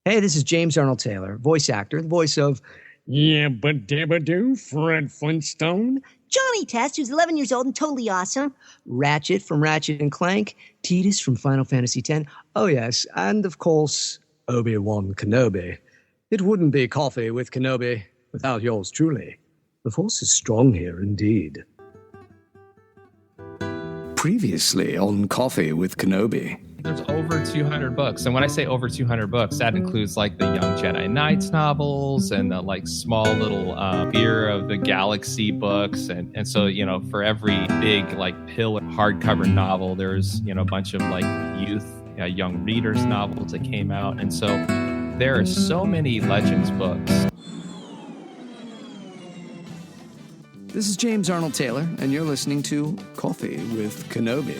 Hey, this is James Arnold Taylor, voice actor, the voice of Yabba Dabba Doo, Fred Flintstone, Johnny Test, who's 11 years old and totally awesome, Ratchet from Ratchet and Clank, Tidus from Final Fantasy X. Oh, yes, and of course, Obi-Wan Kenobi. It wouldn't be Coffee with Kenobi without yours truly. The Force is strong here indeed. Previously on Coffee with Kenobi. There's over 200 books. And when I say over 200 books, that includes like the Young Jedi Knights novels and the like small little Fear of the Galaxy books. And so, you know, for every big like pillar hardcover novel, there's, you know, a bunch of like youth, young readers novels that came out. And so there are so many Legends books. This is James Arnold Taylor, and you're listening to Coffee with Kenobi.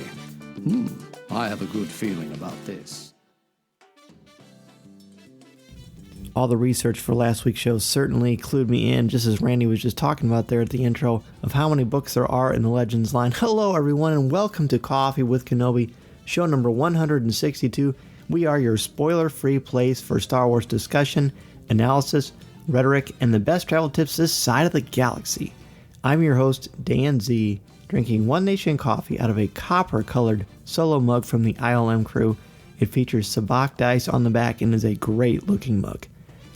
I have a good feeling about this. All the research for last week's show certainly clued me in, just as Randy was just talking about there at the intro, of how many books there are in the Legends line. Hello, everyone, and welcome to Coffee with Kenobi, show number 162. We are your spoiler-free place for Star Wars discussion, analysis, rhetoric, and the best travel tips this side of the galaxy. I'm your host, Dan Z, drinking One Nation coffee out of a copper-colored solo mug from the ILM crew. It features sabacc dice on the back and is a great-looking mug.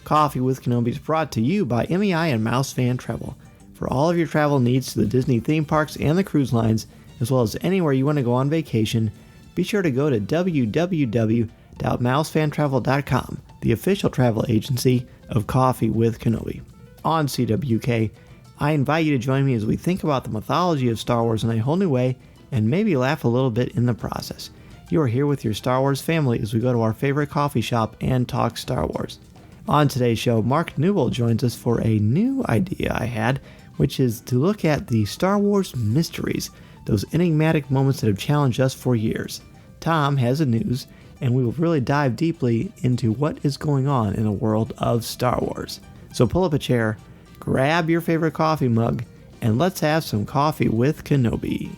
Coffee with Kenobi is brought to you by MEI and Mouse Fan Travel. For all of your travel needs to the Disney theme parks and the cruise lines, as well as anywhere you want to go on vacation, be sure to go to www.mousefantravel.com, the official travel agency of Coffee with Kenobi. On CWK, I invite you to join me as we think about the mythology of Star Wars in a whole new way and maybe laugh a little bit in the process. You are here with your Star Wars family as we go to our favorite coffee shop and talk Star Wars. On today's show, Mark Newbold joins us for a new idea I had, which is to look at the Star Wars mysteries, those enigmatic moments that have challenged us for years. Tom has the news, and we will really dive deeply into what is going on in the world of Star Wars. So pull up a chair, grab your favorite coffee mug, and let's have some coffee with Kenobi.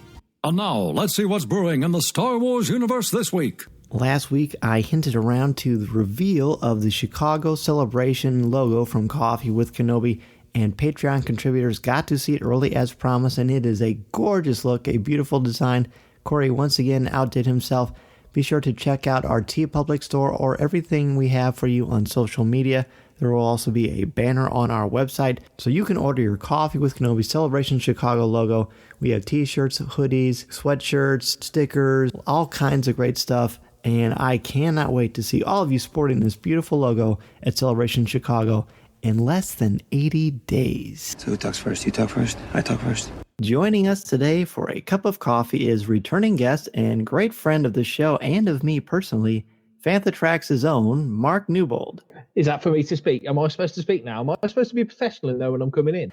And now, let's see what's brewing in the Star Wars universe this week. Last week, I hinted around to the reveal of the Chicago Celebration logo from Coffee with Kenobi, and Patreon contributors got to see it early as promised, and it is a gorgeous look, a beautiful design. Cory once again outdid himself. Be sure to check out our TeePublic store or everything we have for you on social media. There will also be a banner on our website, so you can order your Coffee with Kenobi Celebration Chicago logo. We have t-shirts, hoodies, sweatshirts, stickers, all kinds of great stuff, and I cannot wait to see all of you sporting this beautiful logo at Celebration Chicago in less than 80 days. So who talks first? You talk first? I talk first. Joining us today for a cup of coffee is returning guest and great friend of the show and of me personally, Fantha Trax' own Mark Newbold. Is that for me to speak? Am I supposed to speak now? Am I supposed to be a professional and know when I'm coming in?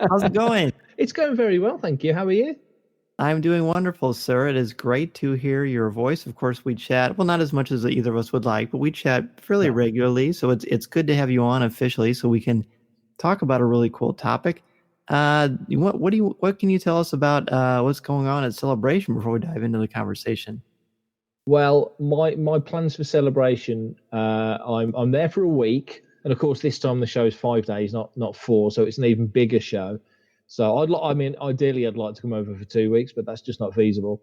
How's it going? It's going very well, thank you. How are you? I'm doing wonderful, sir. It is great to hear your voice. Of course, we chat, well, not as much as either of us would like, but we chat fairly regularly, so it's good to have you on officially so we can talk about a really cool topic. What can you tell us about what's going on at Celebration before we dive into the conversation? Well, my plans for Celebration, I'm there for a week, and of course this time the show is 5 days, not 4, so it's an even bigger show. So ideally I'd like to come over for 2 weeks, but that's just not feasible,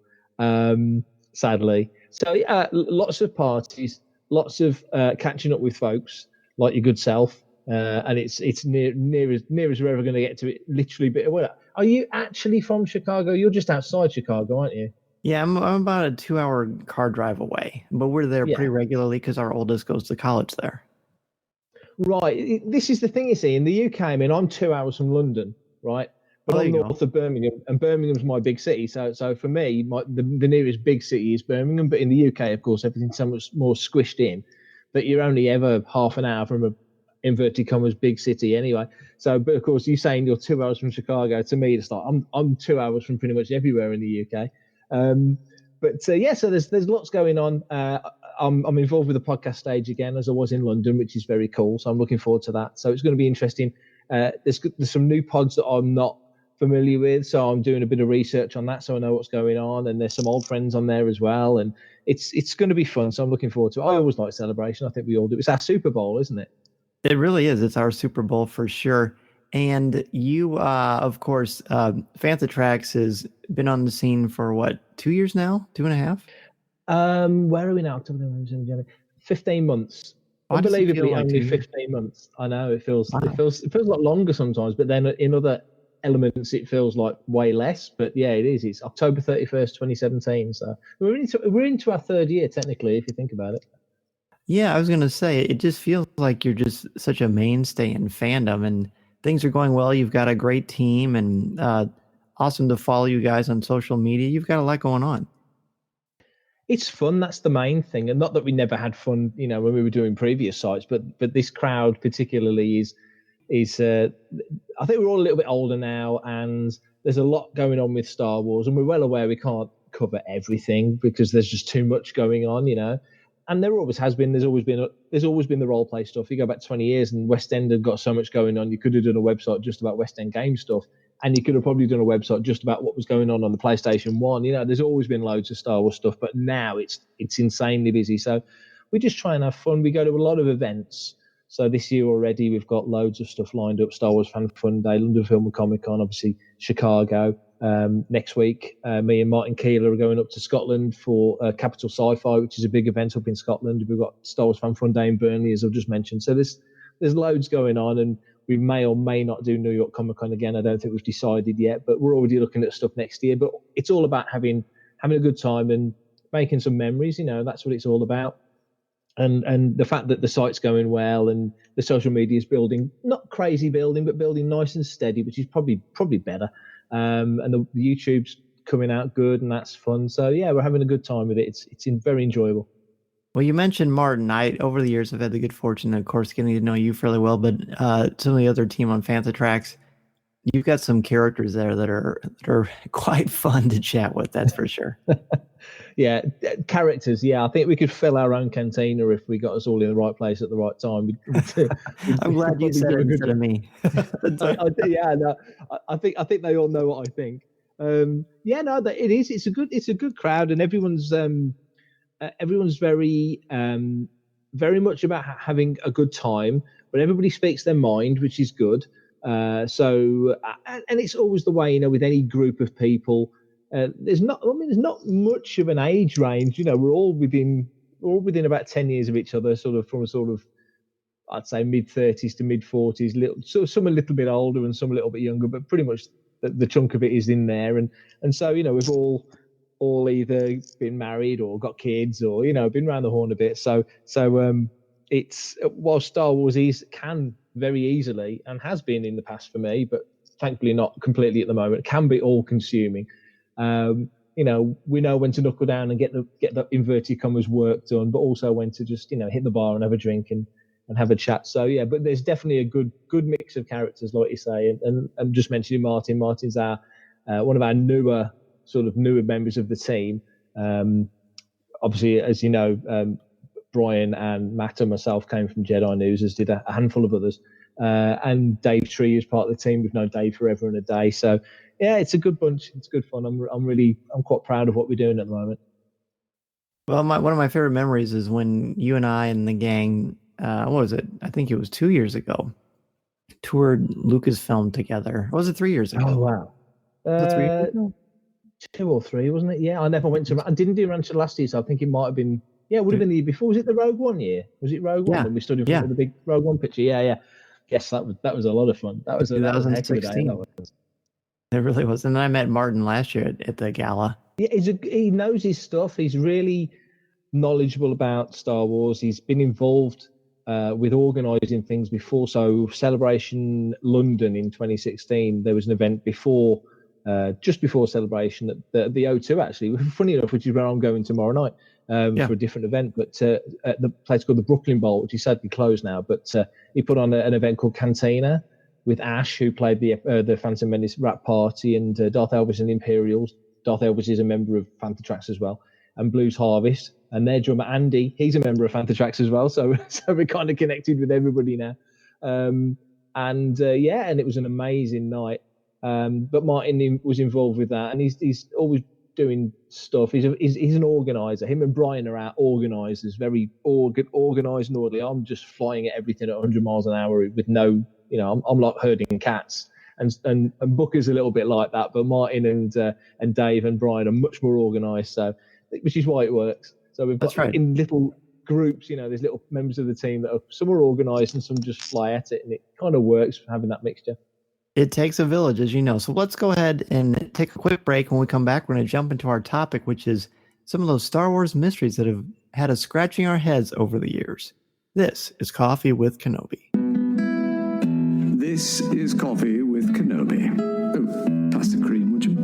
sadly. So yeah, lots of parties, lots of catching up with folks like your good self, and it's near as we're ever going to get to it. Literally, are you actually from Chicago? You're just outside Chicago, aren't you? Yeah, I'm about a 2-hour car drive away, but we're there pretty regularly because our oldest goes to college there. Right. This is the thing, you see, in the UK, I mean, I'm 2 hours from London, right? But I'm north of Birmingham, and Birmingham's my big city. So for me, the nearest big city is Birmingham. But in the UK, of course, everything's so much more squished in that you're only ever half an hour from a inverted commas big city anyway. So, but of course, you saying you're 2 hours from Chicago, to me, it's like I'm 2 hours from pretty much everywhere in the UK. So there's lots going on. I'm involved with the podcast stage again, as I was in London, which is very cool. So I'm looking forward to that. So it's going to be interesting. There's some new pods that I'm not familiar with. So I'm doing a bit of research on that, so I know what's going on. And there's some old friends on there as well, and it's going to be fun. So I'm looking forward to it. I always like Celebration. I think we all do. It's our Super Bowl, isn't it? It really is. It's our Super Bowl for sure. And you, of course, Fantha Tracks has been on the scene for what, 2 years now? 2.5? Where are we now? 15 months. Why does it feel Unbelievably, like only 2 years? 15 months. I know it feels Wow. it feels a lot longer sometimes, but then in other elements it feels like way less. But yeah, it is. It's October 31st, 2017. So we're into our third year technically, if you think about it. Yeah, I was going to say, it just feels like you're just such a mainstay in fandom, and things are going well. You've got a great team, and awesome to follow you guys on social media. You've got a lot going on. It's fun. That's the main thing, and not that we never had fun, when we were doing previous sites. But this crowd particularly is. I think we're all a little bit older now, and there's a lot going on with Star Wars, and we're well aware we can't cover everything because there's just too much going on. And there always has been. There's always been the role play stuff. You go back 20 years, and West End had got so much going on. You could have done a website just about West End game stuff, and you could have probably done a website just about what was going on the PlayStation 1. There's always been loads of Star Wars stuff, but now it's insanely busy. So we just try and have fun. We go to a lot of events. So this year already, we've got loads of stuff lined up. Star Wars Fan Fun Day, London Film and Comic Con, obviously Chicago. Next week, me and Martin Keeler are going up to Scotland for Capital Sci-Fi, which is a big event up in Scotland. We've got Star Wars Fan Fun Day in Burnley, as I've just mentioned. So there's loads going on, and we may or may not do New York Comic Con again. I don't think we've decided yet, but we're already looking at stuff next year. But it's all about having a good time and making some memories. That's what it's all about. And the fact that the site's going well and the social media is building, not crazy building, but building nice and steady, which is probably better. And the YouTube's coming out good, and that's fun. So yeah, we're having a good time with it. It's very enjoyable. Well, you mentioned Martin. Over the years, I've had the good fortune, of course, getting to know you fairly well, but some of the other team on Fantha Tracks, you've got some characters there that are quite fun to chat with, that's for sure. Yeah, characters. Yeah, I think we could fill our own cantina if we got us all in the right place at the right time. I'm glad you said it instead of me. I think they all know what I think. It is. It's a good crowd, and everyone's very much about having a good time, but everybody speaks their mind, which is good. And it's always the way, with any group of people. There's not much of an age range. We're all within about 10 years of each other, from I'd say mid-30s to mid-40s. Some a little bit older and some a little bit younger, but pretty much the chunk of it is in there. And so we've all either been married or got kids or been around the horn a bit. So it's while Star Wars can very easily and has been in the past for me, but thankfully not completely at the moment, can be all consuming. We know when to knuckle down and get the inverted commas work done, but also when to just hit the bar and have a drink and have a chat. So yeah, but there's definitely a good mix of characters, like you say, and just mentioning Martin. Martin's our one of our newer members of the team. Obviously, as you know, Brian and Matt and myself came from Jedi News, as did a handful of others. And Dave Tree is part of the team. We've known Dave forever and a day. So yeah, it's a good bunch. It's good fun. I'm quite proud of what we're doing at the moment. Well, one of my favorite memories is when you and I and the gang, what was it? I think it was 2 years ago, toured Lucasfilm together. Or was it 3 years ago? Oh wow, Was it 3 years ago? 2 or 3, wasn't it? Yeah, I never went to. I didn't do Rancho last year, so I think it might have been. Yeah, it would have been the year before. Was it the Rogue One year? Was it Rogue One when we stood in front of the big Rogue One picture? Yeah. Yes, that was a lot of fun. That was a heck of a day. It really was. And then I met Martin last year at the gala. Yeah, he knows his stuff. He's really knowledgeable about Star Wars. He's been involved with organising things before. So Celebration London in 2016, there was an event before, just before Celebration at the O2 actually. Funny enough, which is where I'm going tomorrow night. For a different event, but at the place called the Brooklyn Bowl, which is sadly closed now. But he put on an event called Cantina with Ash, who played the Phantom Menace rap party, and Darth Elvis and the Imperials. Darth Elvis is a member of Fantha Tracks as well, and Blues Harvest, and their drummer Andy, he's a member of Fantha Tracks as well. So we're kind of connected with everybody now. And it was an amazing night. But Martin was involved with that, and he's always doing stuff. He's an organizer. Him and Brian are our organizers, very organized and orderly. I'm just flying at everything at 100 miles an hour with no, I'm like herding cats. And Booker's a little bit like that, but Martin and Dave and Brian are much more organized. So, which is why it works. So we've got in little groups, there's little members of the team that some are organized and some just fly at it, and it kind of works having that mixture. It takes a village, as you know. So let's go ahead and take a quick break. When we come back, we're going to jump into our topic, which is some of those Star Wars mysteries that have had us scratching our heads over the years. This is Coffee with Kenobi. This is Coffee with Kenobi. Oh, toss the cream, would you?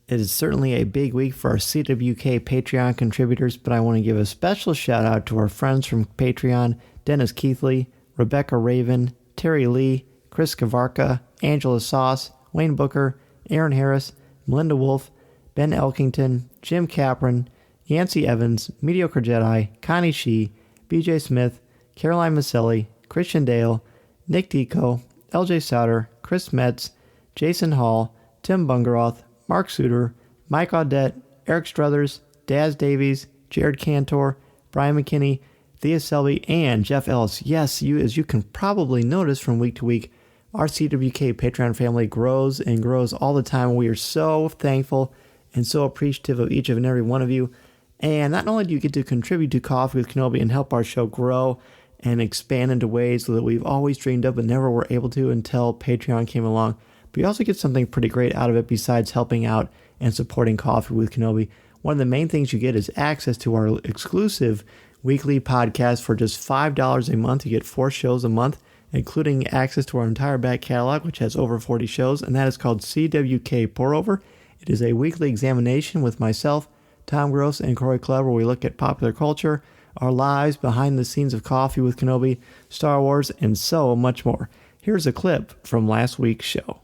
It is certainly a big week for our CWK Patreon contributors, but I want to give a special shout out to our friends from Patreon, Dennis Keithley, Rebecca Raven, Terry Lee, Chris Kavarka, Angela Sauce, Wayne Booker, Aaron Harris, Melinda Wolf, Ben Elkington, Jim Capron, Yancey Evans, Mediocre Jedi, Connie Shee, BJ Smith, Caroline Maselli, Christian Dale, Nick Deco, LJ Sauter, Chris Metz, Jason Hall, Tim Bungeroth, Mark Suter, Mike Audette, Eric Struthers, Daz Davies, Jared Cantor, Brian McKinney, Thea Selby, and Jeff Ellis. Yes, as you can probably notice from week to week, our CWK Patreon family grows and grows all the time. We are so thankful and so appreciative of each and every one of you. And not only do you get to contribute to Coffee with Kenobi and help our show grow and expand into ways that we've always dreamed of but never were able to until Patreon came along, but you also get something pretty great out of it besides helping out and supporting Coffee with Kenobi. One of the main things you get is access to our exclusive weekly podcast for just $5 a month. You get 4 shows a month, including access to our entire back catalog, which has over 40 shows, and that is called CWK Pour Over. It is a weekly examination with myself, Tom Gross, and Cory Clubb, where we look at popular culture, our lives behind the scenes of Coffee with Kenobi, Star Wars, and so much more. Here's a clip from last week's show.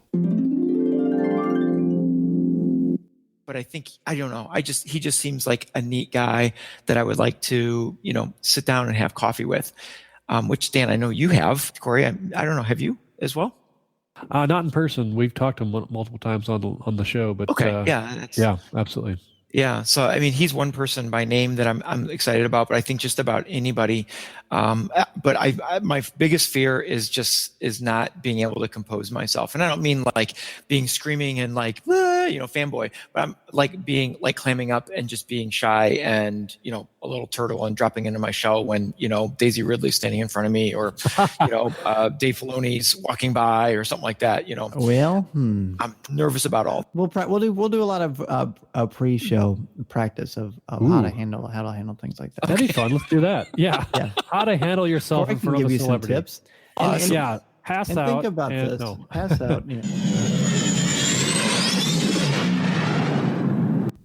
But I think, I don't know, he just seems like a neat guy that I would like to, sit down and have coffee with, which, Dan, I know you have. Cory, I don't know, have you as well? Not in person. We've talked to him multiple times on the show, but okay, yeah, absolutely. Yeah. So, I mean, he's one person by name that I'm excited about, but I think just about anybody. But my biggest fear is not being able to compose myself. And I don't mean like being screaming and like, fanboy, but I'm like being like clamming up and just being shy and, a little turtle and dropping into my shell when, Daisy Ridley's standing in front of me or, Dave Filoni's walking by or something like that, Well, I'm nervous about all. We'll do a lot of pre-show practice of how to handle things like that. That'd be fun. Let's do that. Yeah. How to handle yourself Cory in front can of give a you celebrity. some tips. Pass and out. Think about this. No. Pass out.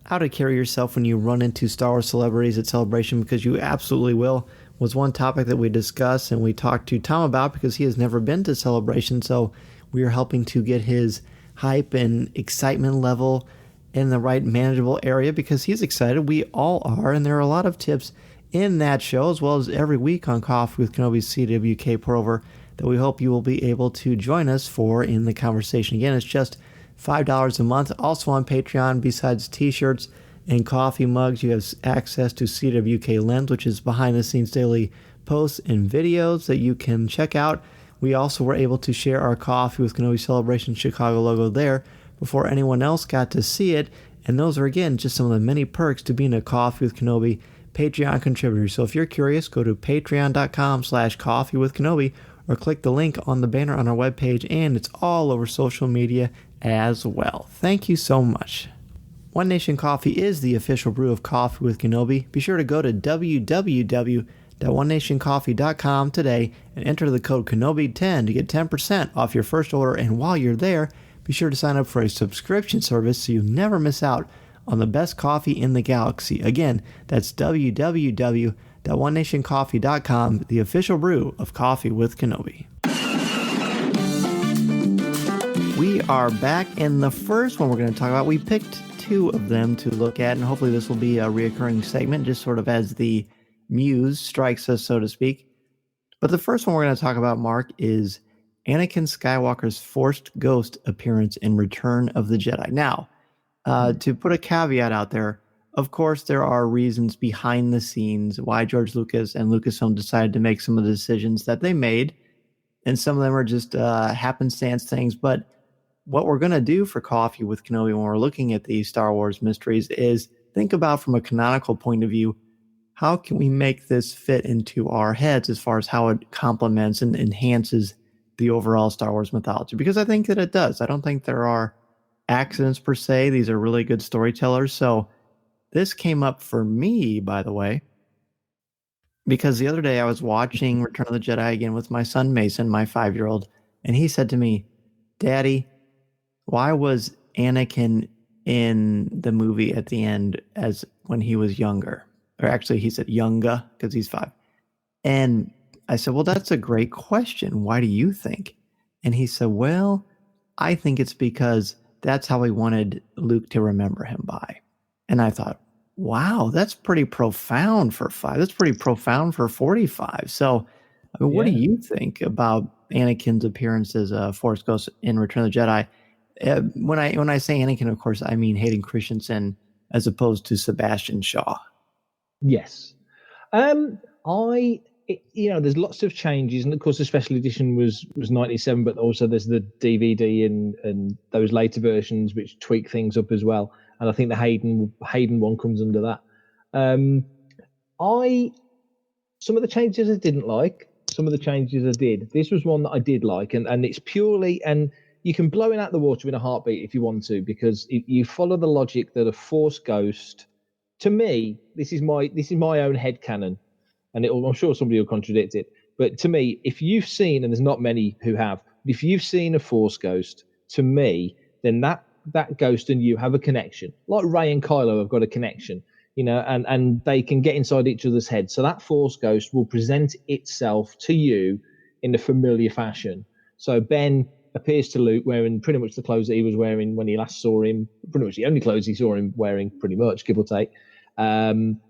How to carry yourself when you run into Star Wars celebrities at Celebration, because you absolutely will, was one topic that we discussed and we talked to Tom about because he has never been to Celebration. So we are helping to get his hype and excitement level in the right manageable area because he's excited. We all are. And there are a lot of tips in that show, as well as every week on Coffee with Kenobi's CWK Pour Over, that we hope you will be able to join us for in the conversation. Again, it's just $5 a month. Also on Patreon, besides t-shirts and coffee mugs, you have access to CWK Lens, which is behind-the-scenes daily posts and videos that you can check out. We also were able to share our Coffee with Kenobi Celebration Chicago logo there before anyone else got to see it. And those are, again, just some of the many perks to being a Coffee with Kenobi Patreon contributor. So if you're curious, go to patreon.com/coffeewithkenobi or click the link on the banner on our webpage, and it's all over social media as well. Thank you so much. One Nation Coffee is the official brew of Coffee with Kenobi. Be sure to go to www.onenationcoffee.com today and enter the code Kenobi10 to get 10% off your first order. And while you're there, be sure to sign up for a subscription service so you never miss out on the best coffee in the galaxy. Again, that's www.onenationcoffee.com, the official brew of Coffee with Kenobi. We are back, and the first one we're going to talk about, we picked 2 of them to look at, and hopefully this will be a reoccurring segment, just sort of as the muse strikes us, so to speak. But the first one we're going to talk about, Mark, is Anakin Skywalker's Force Ghost appearance in Return of the Jedi. Now, to put a caveat out there, of course, there are reasons behind the scenes why George Lucas and Lucasfilm decided to make some of the decisions that they made, and some of them are just happenstance things. But what we're going to do for Coffee with Kenobi when we're looking at these Star Wars mysteries is think about, from a canonical point of view, how can we make this fit into our heads as far as how it complements and enhances the overall Star Wars mythology? Because I think that it does. I don't think there are accidents per se. These are really good storytellers. So this came up for me, by the way, because the other day I was watching Return of the Jedi again with my son Mason, my 5-year-old, and he said to me, "Daddy, why was Anakin in the movie at the end as when he was younger?" Or actually, he said younger because he's 5. And I said, "Well, that's a great question. Why do you think?" And he said, "Well, I think it's because that's how he wanted Luke to remember him by." And I thought, wow, that's pretty profound for 5. That's pretty profound for 45. So, I mean, what do you think about Anakin's appearance as a Force Ghost in Return of the Jedi? When I say Anakin, of course, I mean Hayden Christensen as opposed to Sebastian Shaw. Yes. There's lots of changes, and of course the special edition was 97, but also there's the DVD and those later versions which tweak things up as well. And I think the Hayden one comes under that. Some of the changes I didn't like, some of the changes I did. This was one that I did like, and it's purely, and you can blow it out the water in a heartbeat if you want to, because you follow the logic that a Force Ghost, to me, this is my own headcanon, and I'm sure somebody will contradict it, but to me, if you've seen, and there's not many who have, but if you've seen a Force Ghost, to me, then that ghost and you have a connection. Like Rey and Kylo have got a connection, and they can get inside each other's heads. So that Force Ghost will present itself to you in a familiar fashion. So Ben appears to Luke wearing pretty much the clothes that he was wearing when he last saw him, pretty much the only clothes he saw him wearing, pretty much, give or take. And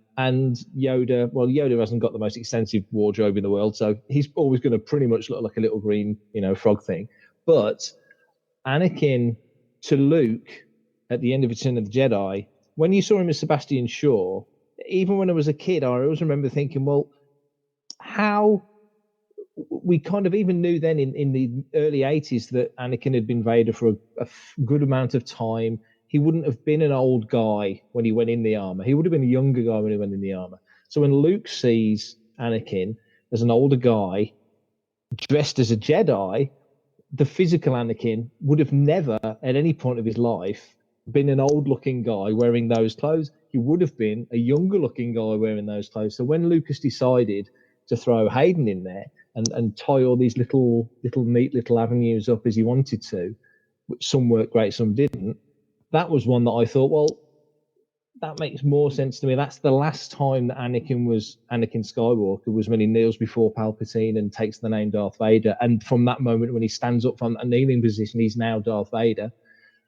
Yoda, well, Yoda hasn't got the most extensive wardrobe in the world, so he's always going to pretty much look like a little green, frog thing. But Anakin to Luke at the end of Return of the Jedi, when you saw him as Sebastian Shaw, even when I was a kid, I always remember thinking, well, how we kind of even knew then in the early 80s that Anakin had been Vader for a good amount of time. He wouldn't have been an old guy when he went in the armor. He would have been a younger guy when he went in the armor. So when Luke sees Anakin as an older guy dressed as a Jedi, the physical Anakin would have never, at any point of his life, been an old-looking guy wearing those clothes. He would have been a younger-looking guy wearing those clothes. So when Lucas decided to throw Hayden in there and tie all these little neat little avenues up as he wanted to, which some worked great, some didn't, that was one that I thought, well, that makes more sense to me. That's the last time that Anakin Skywalker was when he kneels before Palpatine and takes the name Darth Vader. And from that moment when he stands up from a kneeling position, he's now Darth Vader,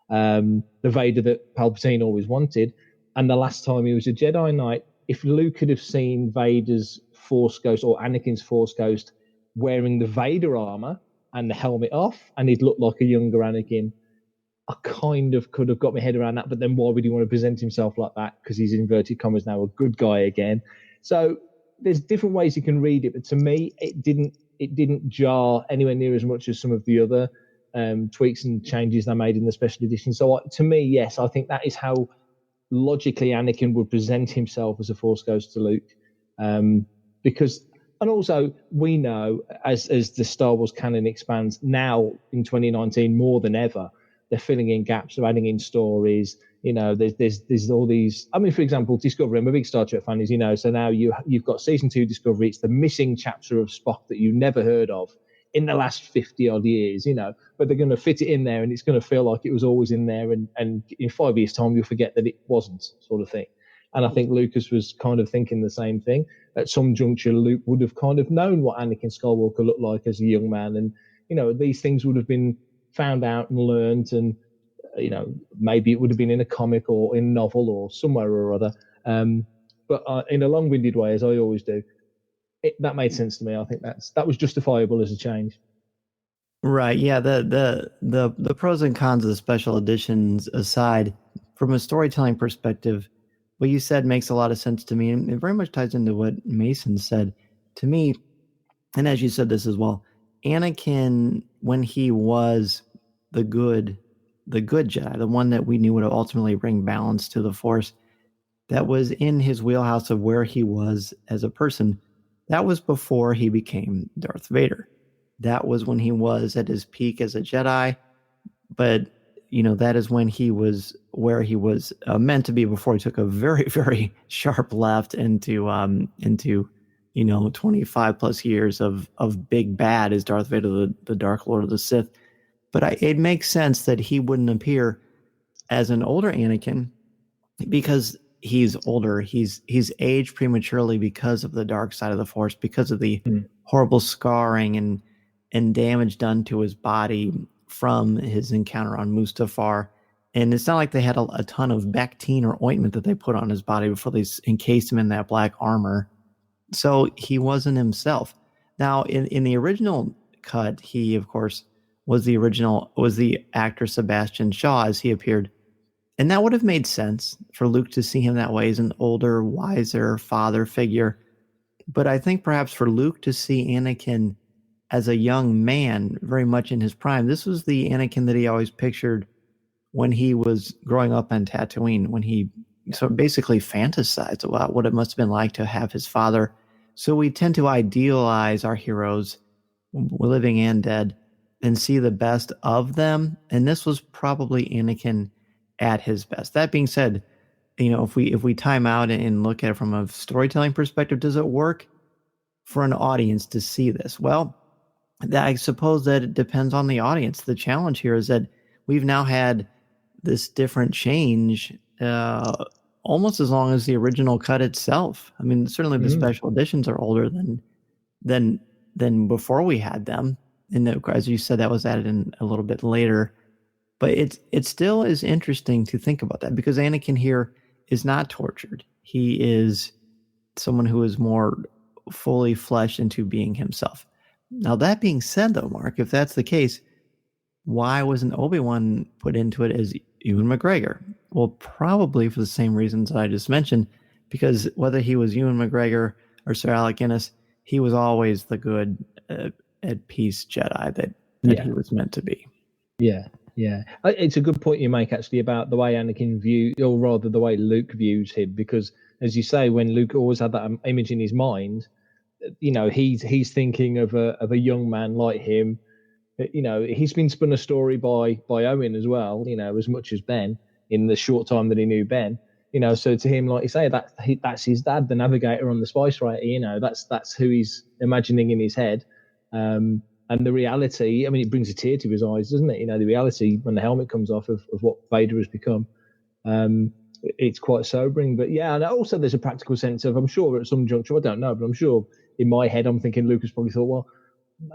the Vader that Palpatine always wanted. And the last time he was a Jedi Knight, if Luke could have seen Vader's Force Ghost or Anakin's Force Ghost wearing the Vader armor and the helmet off, and he'd look like a younger Anakin, I kind of could have got my head around that. But then why would he want to present himself like that? Because he's, inverted commas, now a good guy again. So there's different ways you can read it, but to me, it didn't jar anywhere near as much as some of the other tweaks and changes they made in the special edition. So to me, yes, I think that is how logically Anakin would present himself as a Force Ghost to Luke. Because, and also we know as the Star Wars canon expands now in 2019 more than ever, they're filling in gaps, they're adding in stories. There's all these. I mean, for example, Discovery. I'm a big Star Trek fan, as you know. So now you've got season 2 Discovery. It's the missing chapter of Spock that you never heard of in the last 50 odd years. But they're going to fit it in there, and it's going to feel like it was always in there. And in 5 years' time, you'll forget that it wasn't, sort of thing. And I think Lucas was kind of thinking the same thing. At some juncture, Luke would have kind of known what Anakin Skywalker looked like as a young man, and these things would have been found out and learned, and maybe it would have been in a comic or in a novel or somewhere or other. But in a long-winded way, as I always do, that made sense to me. I think that was justifiable as a change. Right. Yeah. The pros and cons of the special editions aside, from a storytelling perspective, what you said makes a lot of sense to me, and it very much ties into what Mason said to me. And as you said this as well, Anakin, when he was the good Jedi, the one that we knew would ultimately bring balance to the Force, that was in his wheelhouse of where he was as a person. That was before he became Darth Vader. That was when he was at his peak as a Jedi, but that is when he was where he was meant to be before he took a very, very sharp left into 25 plus years of big bad as Darth Vader, the Dark Lord of the Sith. But it makes sense that he wouldn't appear as an older Anakin because he's older. He's aged prematurely because of the dark side of the Force, because of the horrible scarring and damage done to his body from his encounter on Mustafar. And it's not like they had a ton of Bactine or ointment that they put on his body before they encased him in that black armor. So he wasn't himself. Now, in the original cut, he, of course, was the actor Sebastian Shaw as he appeared. And that would have made sense for Luke to see him that way as an older, wiser father figure. But I think perhaps for Luke to see Anakin as a young man, very much in his prime, this was the Anakin that he always pictured when he was growing up on Tatooine, when he basically fantasized about what it must have been like to have his father. So we tend to idealize our heroes, living and dead, and see the best of them. And this was probably Anakin at his best. That being said, if we time out and look at it from a storytelling perspective, does it work for an audience to see this? Well, I suppose that it depends on the audience. The challenge here is that we've now had this different change almost as long as the original cut itself. I mean, certainly the special editions are older than before we had them. And as you said, that was added in a little bit later. But it still is interesting to think about that, because Anakin here is not tortured. He is someone who is more fully fleshed into being himself. Now, that being said, though, Mark, if that's the case, why wasn't Obi-Wan put into it as Ewan McGregor? Well, probably for the same reasons that I just mentioned, because whether he was Ewan McGregor or Sir Alec Guinness, he was always the good at peace Jedi that he was meant to be. Yeah. It's a good point you make, actually, about the way Anakin viewed, or rather the way Luke views him, because, as you say, when Luke always had that image in his mind, he's thinking of a young man like him. He's been spun a story by Owen as well, as much as Ben, in the short time that he knew Ben. So to him, like you say, that's his dad, the navigator on the Spice Rider. That's who he's imagining in his head. And the reality, I mean, it brings a tear to his eyes, doesn't it? The reality when the helmet comes off of what Vader has become. It's quite sobering. But yeah, and also there's a practical sense of, I'm sure at some juncture, I don't know, but I'm sure in my head, I'm thinking Lucas probably thought, well,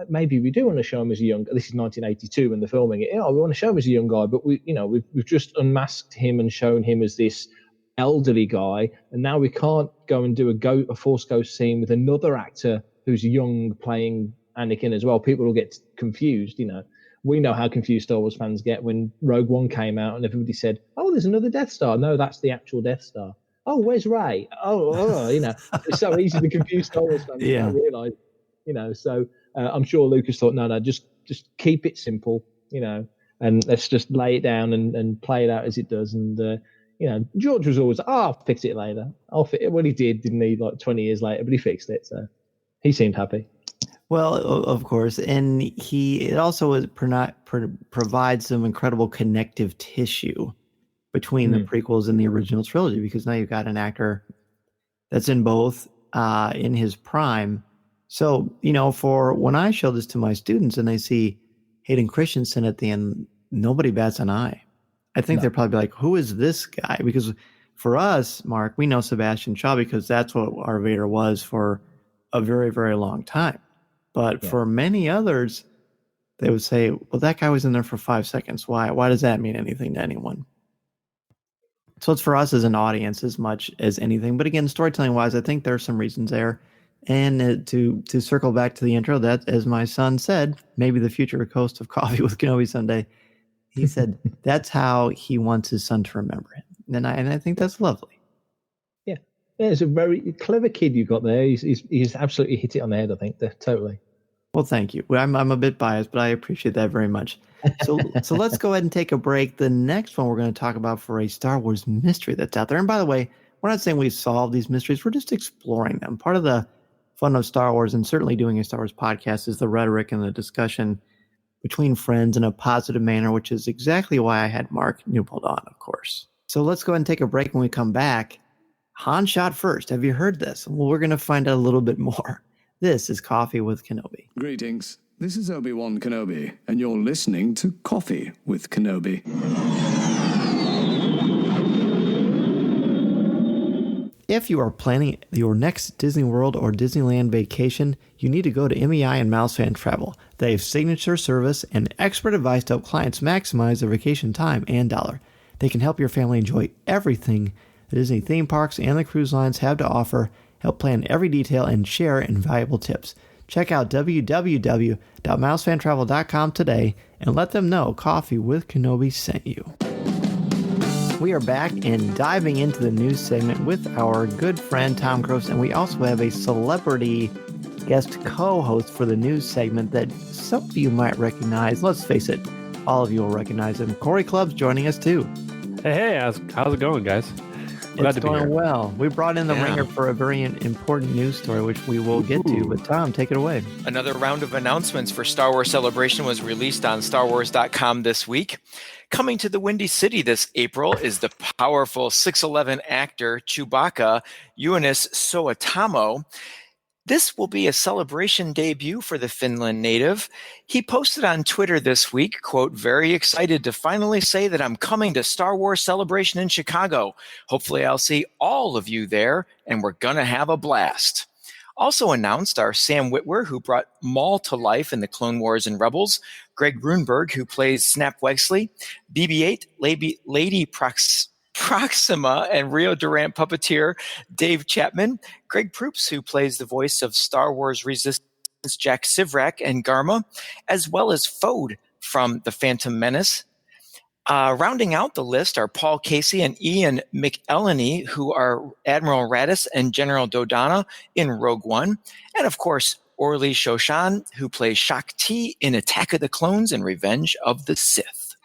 maybe we do want to show him as a young. This is 1982 when they're filming it. We want to show him as a young guy, but we've just unmasked him and shown him as this elderly guy, and now we can't go and do a Force Ghost scene with another actor who's young playing Anakin as well. People will get confused. We know how confused Star Wars fans get when Rogue One came out and everybody said, "Oh, there's another Death Star." No, that's the actual Death Star. Oh, where's Rey? It's so easy to confuse Star Wars fans. Yeah, I realize. So I'm sure Lucas thought, no, just keep it simple, and let's just lay it down and play it out as it does. And George was always, I'll fix it later. Well, he didn't he? Like 20 years later, but he fixed it, so he seemed happy. Well, of course, and it also provides some incredible connective tissue between the prequels and the original trilogy, because now you've got an actor that's in both in his prime. So, for when I show this to my students and they see Hayden Christensen at the end, nobody bats an eye. I think they're probably like, who is this guy? Because for us, Mark, we know Sebastian Shaw because that's what our Vader was for a very, very long time. But for many others, they would say, well, that guy was in there for 5 seconds. Why does that mean anything to anyone? So it's for us as an audience as much as anything. But again, storytelling wise, I think there are some reasons there. And to circle back to the intro, that, as my son said, maybe the future host of Coffee with Kenobi someday, he said that's how he wants his son to remember him. And I think that's lovely. Yeah, it's a very clever kid you got there. He's absolutely hit it on the head, I think. Totally. Well, thank you. I'm a bit biased, but I appreciate that very much. So let's go ahead and take a break. The next one we're going to talk about for a Star Wars mystery that's out there. And by the way, we're not saying we've solved these mysteries. We're just exploring them. Part of the fun of Star Wars, and certainly doing a Star Wars podcast, is the rhetoric and the discussion between friends in a positive manner, which is exactly why I had Mark Newbold on, of course. So let's go ahead and take a break. When we come back, Han shot first. Have you heard this? Well, we're going to find out a little bit more. This is Coffee with Kenobi. Greetings. This is Obi-Wan Kenobi, and you're listening to Coffee with Kenobi. If you are planning your next Disney World or Disneyland vacation, you need to go to MEI and Mouse Fan Travel. They have signature service and expert advice to help clients maximize their vacation time and dollar. They can help your family enjoy everything the Disney theme parks and the cruise lines have to offer, help plan every detail, and share invaluable tips. Check out www.mousefantravel.com today and let them know Coffee with Kenobi sent you. We are back and diving into the news segment with our good friend Tom Gross, and we also have a celebrity guest co-host for the news segment that some of you might recognize. Let's face it, all of you will recognize him. Cory Clubb's joining us too. Hey, how's it going, guys? It's going well. We brought in the ringer for a very important news story, which we will get to. But Tom, take it away. Another round of announcements for Star Wars Celebration was released on StarWars.com this week. Coming to the Windy City this April is the powerful 6'11" actor Chewbacca Unis Soetamo. This will be a celebration debut for the Finland native. He posted on Twitter this week, quote, "Very excited to finally say that I'm coming to Star Wars Celebration in Chicago. Hopefully I'll see all of you there, and we're going to have a blast." Also announced are Sam Witwer, who brought Maul to life in the Clone Wars and Rebels, Greg Grunberg, who plays Snap Wexley, BB-8, Lady Proxima and Rio Durant puppeteer Dave Chapman, Greg Proops, who plays the voice of Star Wars Resistance Jack Sivrak and Garma, as well as Fode from The Phantom Menace. Rounding out the list are Paul Casey and Ian McElhenney, who are Admiral Raddus and General Dodonna in Rogue One, and of course Orly Shoshan, who plays Shakti in Attack of the Clones and Revenge of the Sith.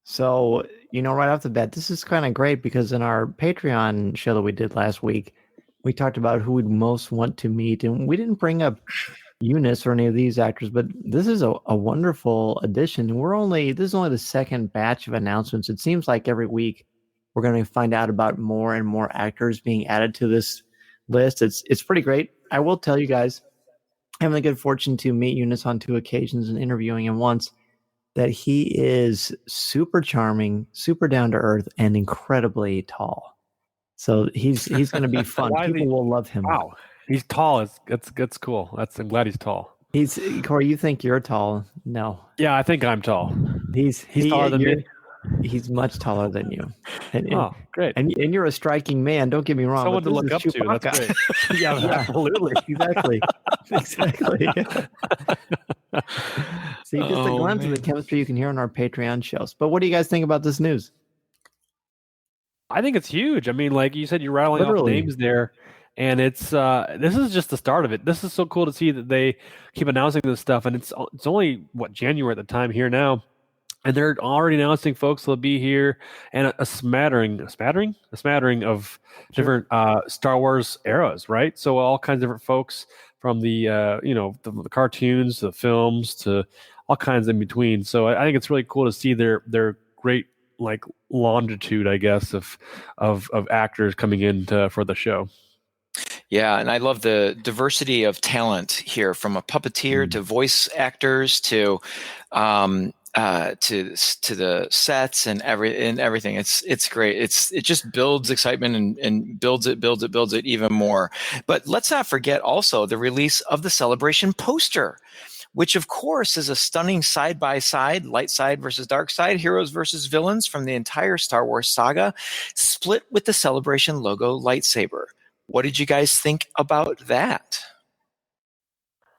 So, right off the bat, this is kind of great because in our Patreon show that we did last week, we talked about who we'd most want to meet, and we didn't bring up Eunice or any of these actors, but this is a wonderful addition. This is only the second batch of announcements. It seems like every week we're going to find out about more and more actors being added to this list. It's pretty great. I will tell you guys, having the good fortune to meet Eunice on 2 occasions and interviewing him once, that he is super charming, super down to earth, and incredibly tall. So he's going to be fun. People will love him. Wow, he's tall. It's cool. I'm glad he's tall. Cory. You think you're tall? No. Yeah, I think I'm tall. He's taller than me. He's much taller than you. Oh, great. And you're a striking man. Don't get me wrong. Someone to look up Chewbacca. To. That's great. Yeah, absolutely. Exactly. See, just a glimpse of the chemistry you can hear on our Patreon shows. But what do you guys think about this news? I think it's huge. I mean, like you said, you're rattling off names there, and it's this is just the start of it. This is so cool to see that they keep announcing this stuff, and it's only January at the time here now, and they're already announcing folks that'll be here, and a smattering of different Star Wars eras, right? So all kinds of different folks from the the cartoons, the films, to all kinds in between. So I think it's really cool to see their great longitude, I guess, of actors coming in for the show. Yeah, and I love the diversity of talent here, from a puppeteer to voice actors to the sets and everything. It's great. It just builds excitement and builds it even more. But let's not forget also the release of the Celebration poster, which of course is a stunning side-by-side, light side versus dark side, heroes versus villains from the entire Star Wars saga, split with the Celebration logo lightsaber. what did you guys think about that?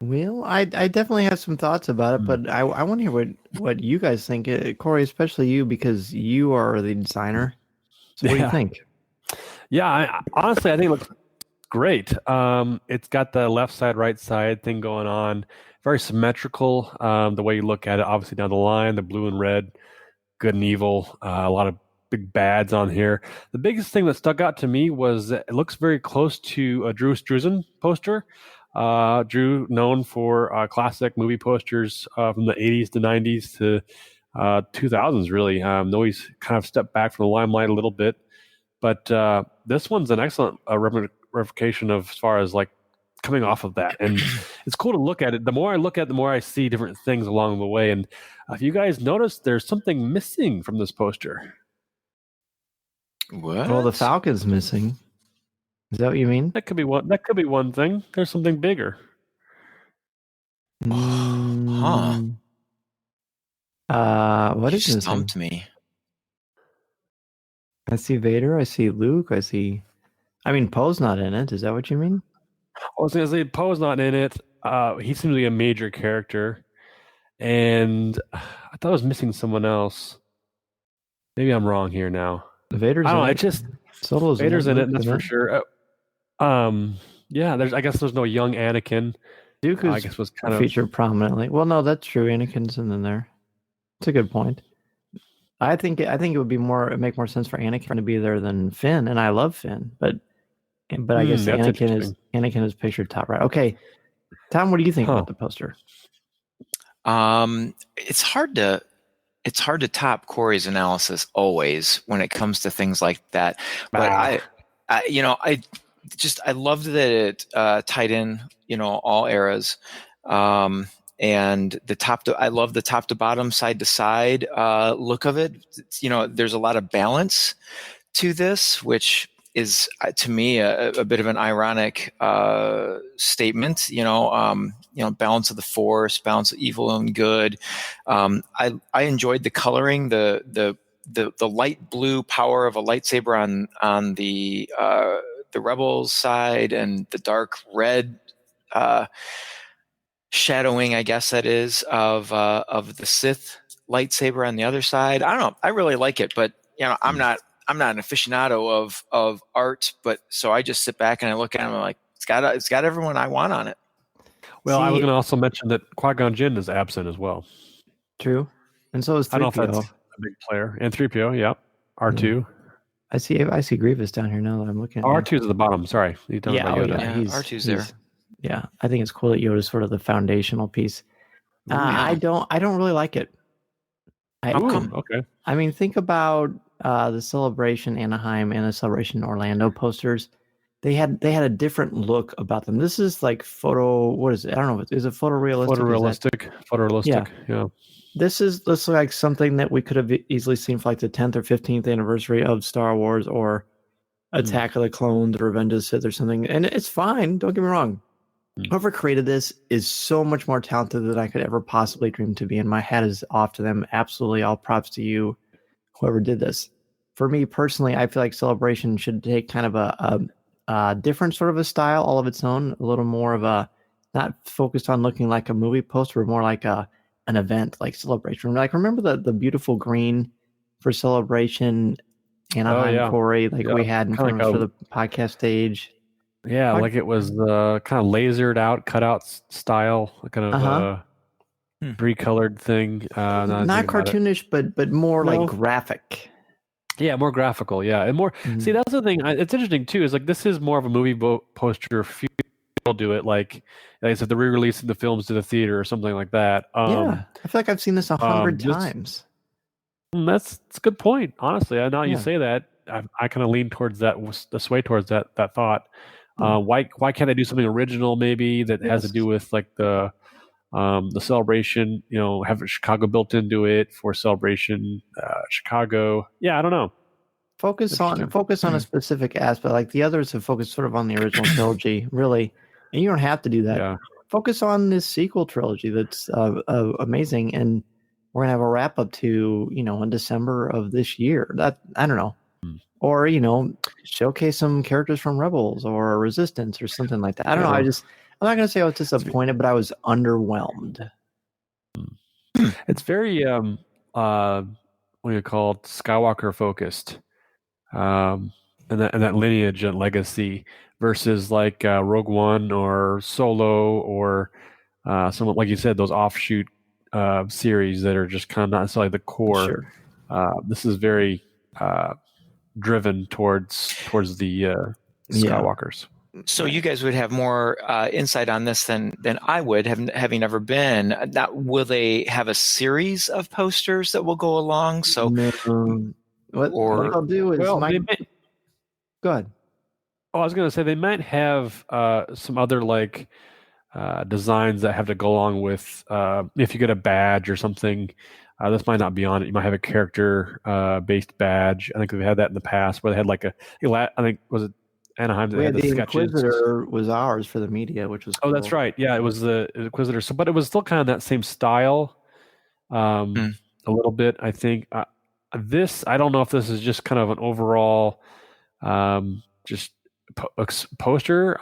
Well, I definitely have some thoughts about it, but I want to hear what you guys think, Cory, especially you, because you are the designer. So what do you think? Yeah, honestly, I think it looks great. It's got the left side, right side thing going on. Very symmetrical. The way you look at it, obviously down the line, the blue and red, good and evil. A lot of big bads on here. The biggest thing that stuck out to me was that it looks very close to a Drew Struzan poster. Drew, known for classic movie posters from the 80s to 90s to 2000s, really. Though he's kind of stepped back from the limelight a little bit. But this one's an excellent replication of as far as like coming off of that. And it's cool to look at it. The more I look at it, the more I see different things along the way. And if you guys notice, there's something missing from this poster. What? Well, the Falcon's missing. Is that what you mean? That could be one. That could be one thing. There's something bigger. Huh. What is this? Stumped me. I see Vader. I see Luke. I mean, Poe's not in it. Is that what you mean? I was going to say Poe's not in it. He seems to be a major character, and I thought I was missing someone else. Maybe I'm wrong here now. Vader's. I don't know. In It's just Solo's Vader's in it. That's isn't for sure. Yeah. I guess there's no young Anakin. Duke I guess was kind of featured prominently. Well, no, that's true. Anakin's in there. It's a good point. I think it would make more sense for Anakin to be there than Finn, and I love Finn, but I guess Anakin is pictured top right. Okay, Tom, what do you think about the poster? It's hard to top Cory's analysis always when it comes to things like that. But I loved that it tied in, all eras. And I love the top to bottom, side to side look of it. There's a lot of balance to this, which is to me a bit of an ironic statement. Balance of the Force, balance of evil and good. I enjoyed the coloring, the light blue power of a lightsaber on the Rebels side, and the dark red shadowing, I guess that is, of the Sith lightsaber on the other side. I don't know. I really like it, but I'm not an aficionado of art, but so I just sit back and I look at it and I'm like, it's got everyone I want on it. Well, I was going to also mention that Qui-Gon Jinn is absent as well. True, and so is 3PO. I don't know if that's a big player. And 3PO, yeah. R2. I see Grievous down here now that I'm looking at. R2's at the bottom. Sorry, you talking about Yoda. Yeah, R2's there. Yeah, I think it's cool that Yoda's sort of the foundational piece. I don't really like it. Okay. I mean, think about the Celebration Anaheim and the Celebration Orlando posters. They had a different look about them. This is like photo. What is it? I don't know. Is it photorealistic? Photorealistic. Yeah. This looks like something that we could have easily seen for like the 10th or 15th anniversary of Star Wars or Attack of the Clones or Revenge of the Sith or something. And it's fine. Don't get me wrong. Whoever created this is so much more talented than I could ever possibly dream to be, and my hat is off to them. Absolutely, all props to you, whoever did this. For me personally, I feel like Celebration should take kind of a different sort of a style, all of its own, a little more of a, not focused on looking like a movie poster, but more like an event, like Celebration. Like, remember the beautiful green for Celebration Anaheim, Cory, we had in front of the podcast stage. Yeah, like it was kind of lasered out, cutout style, kind of pre-colored thing. Not cartoonish, but more like graphic. Yeah, more graphical. Yeah, and more. See, that's the thing. It's interesting too. Is like this is more of a movie poster. Few people do it. Like I said, they're re-releasing the films to the theater or something like that. Yeah, I feel like I've seen this 100 times. That's a good point. Honestly, now you say that, I kind of lean towards that, sway towards that thought. Why can't they do something original maybe that has to do with like the Celebration, have Chicago built into it for Celebration Chicago. Yeah, I don't know. Focus on a specific aspect. Like the others have focused sort of on the original trilogy, really. And you don't have to do that. Yeah. Focus on this sequel trilogy that's amazing. And we're going to have a wrap up to, in December of this year. That, I don't know. or showcase some characters from Rebels or Resistance or something like that. I don't know. I'm not gonna say I was disappointed, but I was underwhelmed. It's very what do you call it? Skywalker focused, and that lineage and legacy versus like Rogue One or Solo or some, like you said, those offshoot series that are just kind of not necessarily the core. Sure. This is very driven towards the Skywalkers. So you guys would have more insight on this than I would, having never been. Now, will they have a series of posters that will go along? So, what I'll do is, go ahead. Oh, I was going to say they might have some other like designs that have to go along with if you get a badge or something. This might not be on it. You might have a character based badge. I think they've had that in the past where they had like I think was it Anaheim that had the sketches. Inquisitor was ours for the media, which was cool. Oh, that's right. Yeah, it was the Inquisitor. So, but it was still kind of that same style, a little bit. I think this. I don't know if this is just kind of an overall, just poster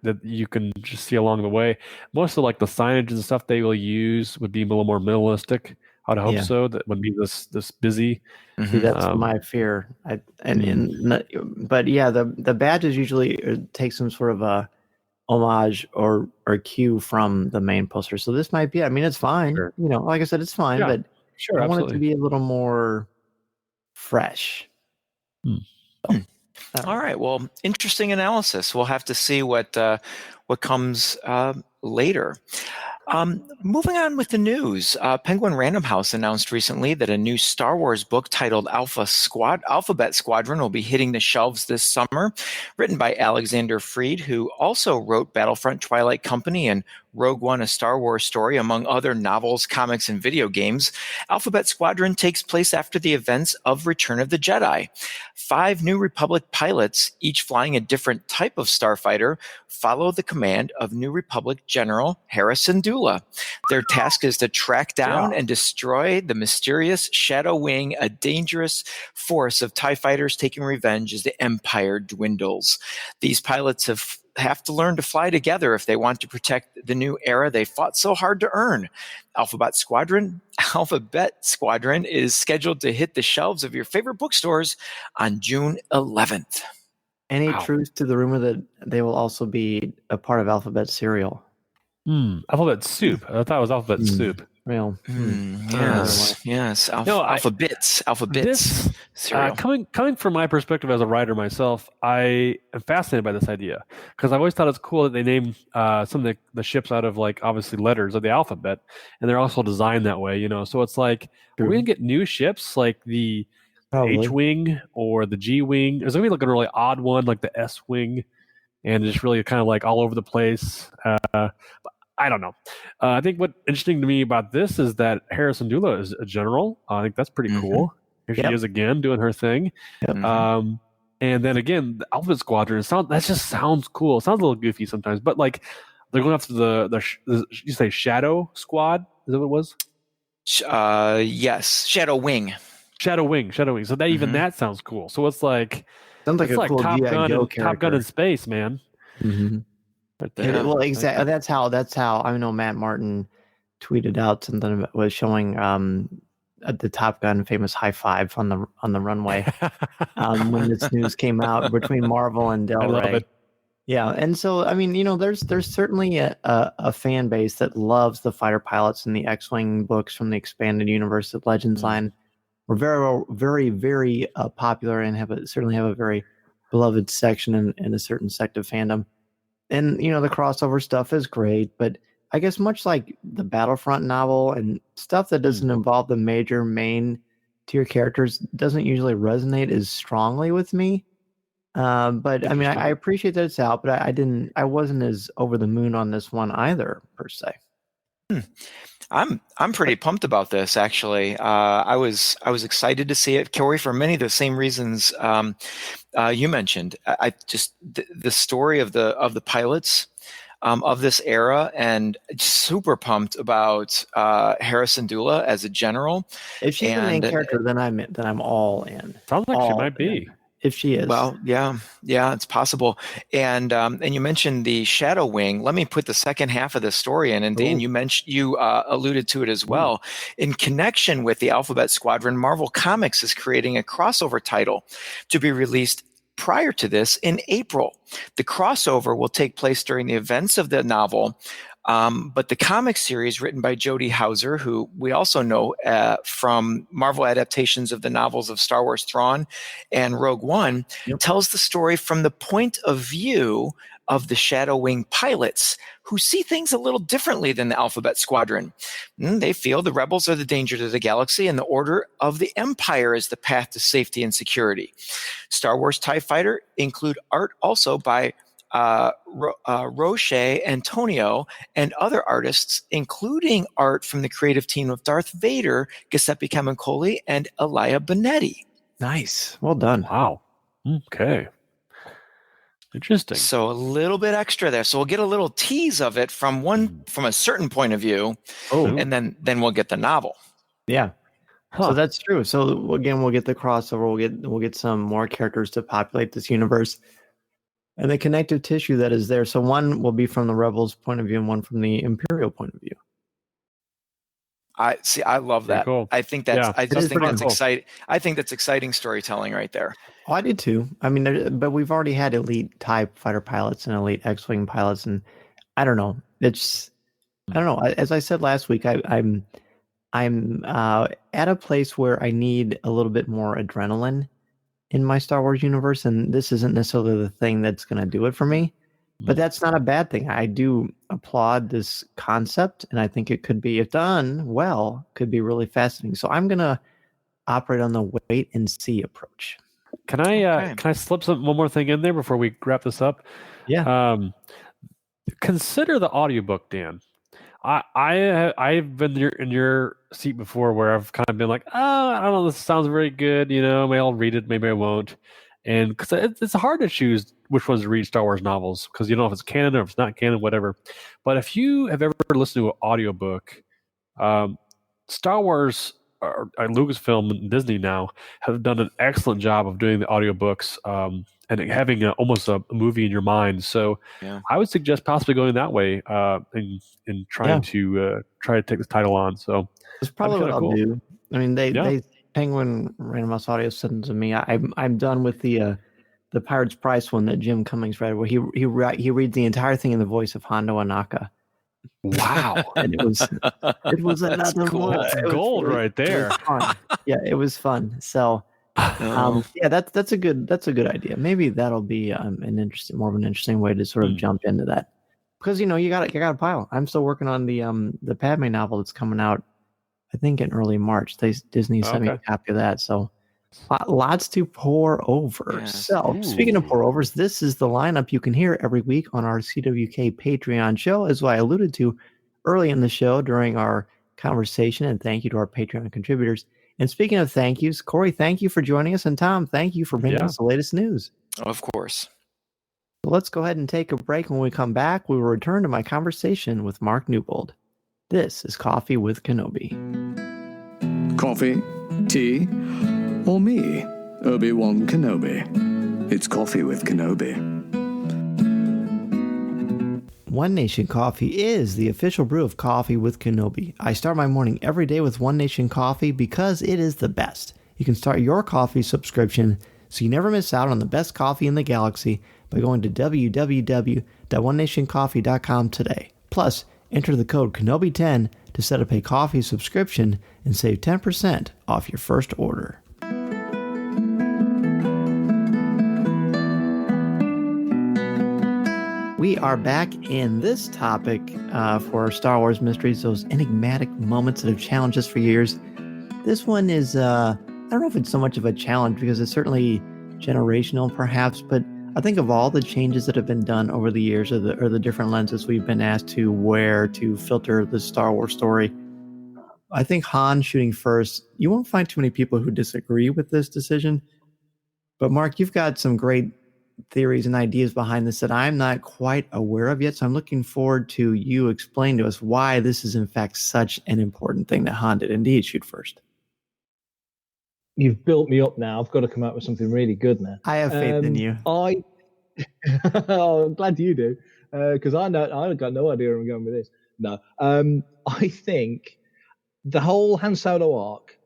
that you can just see along the way. Most of like the signage and stuff they will use would be a little more minimalistic. I'd hope so. That would be this busy. See, that's my fear. But yeah, the badges usually take some sort of a homage or cue from the main poster. So this might be. I mean, it's fine. Sure. Like I said, it's fine. Yeah, but I want it to be a little more fresh. All right. Well, interesting analysis. We'll have to see what comes later. Moving on with the news, Penguin Random House announced recently that a new Star Wars book titled Alphabet Squadron will be hitting the shelves this summer. Written by Alexander Freed, who also wrote Battlefront Twilight Company and Rogue One, A Star Wars Story, among other novels, comics, and video games. Alphabet Squadron takes place after the events of Return of the Jedi. 5 New Republic pilots, each flying a different type of starfighter, follow the command of New Republic General Harrison Dula. Their task is to track down and destroy the mysterious Shadow Wing, a dangerous force of TIE fighters taking revenge as the Empire dwindles. These pilots have to learn to fly together if they want to protect the new era they fought so hard to earn. Alphabet Squadron is scheduled to hit the shelves of your favorite bookstores on June 11th. Any truth to the rumor that they will also be a part of Alphabet cereal? Alphabet soup. I thought it was alphabet soup. Well, yes. Alphabets. This, coming from my perspective as a writer myself, I am fascinated by this idea because I've always thought it's cool that they name some of the ships out of like obviously letters of the alphabet, and they're also designed that way. So it's like we're gonna get new ships like the H-wing or the G-wing. There's gonna be like a really odd one like the S-wing, and just really kind of like all over the place. I don't know. I think what's interesting to me about this is that Harrison Dula is a general. I think that's pretty cool. Here she is again doing her thing. And then again, the Alphabet Squadron. That just sounds cool. It sounds a little goofy sometimes, but like they're going after the you say Shadow Squad? Is that what it was? Yes, Shadow Wing. Shadow Wing. So that even that sounds cool. So it's like sounds like a cool Top Gun in space, man. Well, exactly. That's how I know. Matt Martin tweeted out something about, was showing the Top Gun famous high five on the runway when this news came out between Marvel and Del Rey. I love it. Yeah, and so I mean, there's certainly a fan base that loves the fighter pilots and the X-wing books from the expanded universe of Legends line. We're very, very, very popular and certainly have a very beloved section in a certain sect of fandom. And, the crossover stuff is great, but I guess much like the Battlefront novel and stuff that doesn't involve the major main tier characters doesn't usually resonate as strongly with me. But I mean, I appreciate that it's out, but I wasn't as over the moon on this one either, per se. I'm pretty pumped about this, actually. I was excited to see it, Cory, for many of the same reasons you mentioned. I just the story of the pilots of this era, and super pumped about Harrison Dula as a general. If she's the main character, then I'm all in. Sounds like she might be. if she is. Well, yeah, it's possible. And you mentioned the Shadow Wing. Let me put the second half of this story in. And Dan, you alluded to it as well. In connection with the Alphabet Squadron, Marvel Comics is creating a crossover title to be released prior to this in April. The crossover will take place during the events of the novel. But the comic series written by Jody Houser, who we also know from Marvel adaptations of the novels of Star Wars Thrawn and Rogue One, tells the story from the point of view of the Shadow Wing pilots, who see things a little differently than the Alphabet Squadron. They feel the rebels are the danger to the galaxy, and the Order of the Empire is the path to safety and security. Star Wars TIE Fighter include art also by Roche Antonio and other artists, including art from the creative team of Darth Vader, Giuseppe Camuncoli, and Elia Bonetti. Nice. Well done. Wow. Okay. Interesting. So a little bit extra there. So we'll get a little tease of it from a certain point of view, and then we'll get the novel. Yeah. So that's true. So again, we'll get the crossover. We'll get some more characters to populate this universe. And the connective tissue that is there. So one will be from the Rebels' point of view and one from the Imperial point of view. I love that. Cool. I think that's exciting. I think that's exciting storytelling right there. Oh, I did too. I mean, but we've already had elite TIE fighter pilots and elite X-Wing pilots, and I don't know. I don't know. As I said last week, I'm at a place where I need a little bit more adrenaline in my Star Wars universe, and this isn't necessarily the thing that's going to do it for me, but that's not a bad thing. I do applaud this concept, and I think it could be, if done well, could be really fascinating. So I'm going to operate on the wait and see approach. Can I slip one more thing in there before we wrap this up? Yeah. Consider the audiobook, Dan. I've been in your seat before where I've kind of been like, I don't know, this sounds very good. Maybe I'll read it, maybe I won't. And because it's hard to choose which ones to read Star Wars novels, because you don't know if it's canon or if it's not canon, whatever. But if you have ever listened to an audiobook, Star Wars, or Lucasfilm and Disney now have done an excellent job of doing the audiobooks and having almost a movie in your mind. So I would suggest possibly going that way and trying to take this title on. So it's probably what I'll do. I mean, they Penguin Random House Audio sent them to me. I'm done with the Pirates Price one that Jim Cummings read, where he reads the entire thing in the voice of Hondo Ohnaka. Wow. And it was another one. That's gold right there. Yeah, it was fun. So that's a good idea. Maybe that'll be more of an interesting way to sort of jump into that. Because you got a pile. I'm still working on the Padme novel that's coming out, I think in early March. Disney sent me a copy of that. So lots to pour over. Yeah. So speaking of pour overs, this is the lineup you can hear every week on our CWK Patreon show, as I alluded to early in the show during our conversation. And thank you to our Patreon contributors. And speaking of thank yous, Cory, thank you for joining us. And Tom, thank you for bringing us the latest news. Of course. So let's go ahead and take a break. When we come back, we will return to my conversation with Mark Newbold. This is Coffee with Kenobi. Coffee, tea, or me, Obi-Wan Kenobi. It's Coffee with Kenobi. One Nation Coffee is the official brew of Coffee with Kenobi. I start my morning every day with One Nation Coffee because it is the best. You can start your coffee subscription so you never miss out on the best coffee in the galaxy by going to www.onenationcoffee.com today. Plus, enter the code Kenobi10 to set up a coffee subscription and save 10% off your first order. We are back in this topic for Star Wars Mysteries, those enigmatic moments that have challenged us for years. This one is, I don't know if it's so much of a challenge because it's certainly generational perhaps, but I think of all the changes that have been done over the years or the different lenses we've been asked to wear to filter the Star Wars story, I think Han shooting first, you won't find too many people who disagree with this decision. But Mark, you've got some great theories and ideas behind this that I'm not quite aware of yet. So I'm looking forward to you explaining to us why this is in fact such an important thing that Han did indeed shoot first. You've built me up now. I've got to come out with something really good now. I have faith in you. I'm glad you do, because I've got no idea where I'm going with this. No, I think the whole Han Solo arc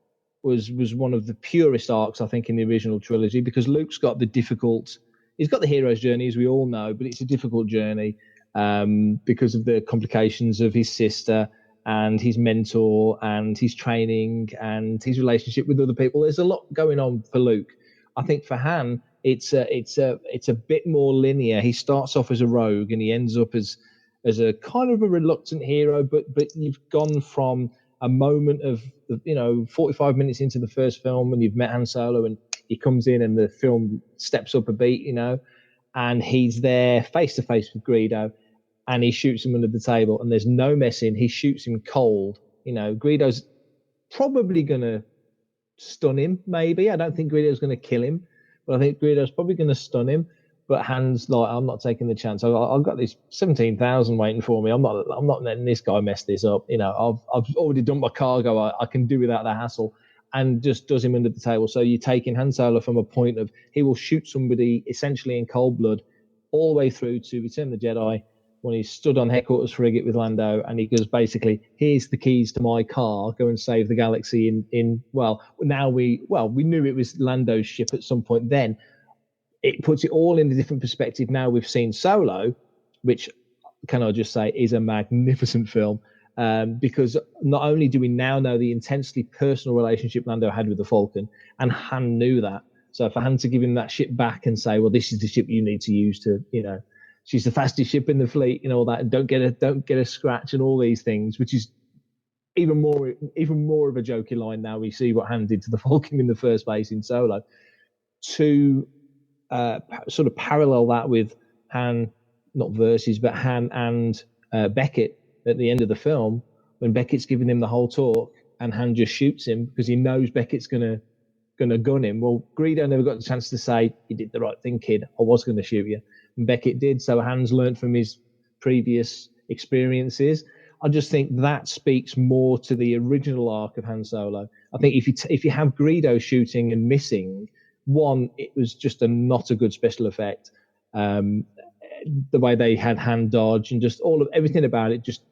was one of the purest arcs, I think, in the original trilogy, because Luke's got he's got the hero's journey, as we all know, but it's a difficult journey because of the complications of his sister and his mentor and his training and his relationship with other people. There's a lot going on for Luke. I think for Han, it's a bit more linear. He starts off as a rogue and he ends up as a kind of a reluctant hero, but you've gone from a moment of 45 minutes into the first film when you've met Han Solo and he comes in and the film steps up a beat, and he's there face to face with Greedo and he shoots him under the table and there's no messing. He shoots him cold. Greedo's probably going to stun him, maybe. I don't think Greedo's going to kill him, but I think Greedo's probably going to stun him. But Han's like, I'm not taking the chance. I've got this 17,000 waiting for me. I'm not letting this guy mess this up. I've already done my cargo. I can do without the hassle, and just does him under the table. So you're taking Han Solo from a point of he will shoot somebody essentially in cold blood, all the way through to Return of the Jedi, when he's stood on headquarters frigate with Lando, and he goes basically, here's the keys to my car. Go and save the galaxy. We knew it was Lando's ship at some point then. It puts it all in a different perspective. Now we've seen Solo, which, can I just say, is a magnificent film, because not only do we now know the intensely personal relationship Lando had with the Falcon, and Han knew that. So for Han to give him that ship back and say, well, this is the ship you need to use to, she's the fastest ship in the fleet, all that, and don't get a scratch and all these things, which is even more of a jokey line. Now we see what Han did to the Falcon in the first place in Solo. To sort of parallel that with Han, not versus, but Han and Beckett at the end of the film, when Beckett's giving him the whole talk and Han just shoots him because he knows Beckett's gonna gun him. Well, Greedo never got the chance to say, you did the right thing, kid. I was going to shoot you. And Beckett did. So Han's learned from his previous experiences. I just think that speaks more to the original arc of Han Solo. I think if you have Greedo shooting and missing, one, it was just not a good special effect. The way they had Han dodge and just everything about it just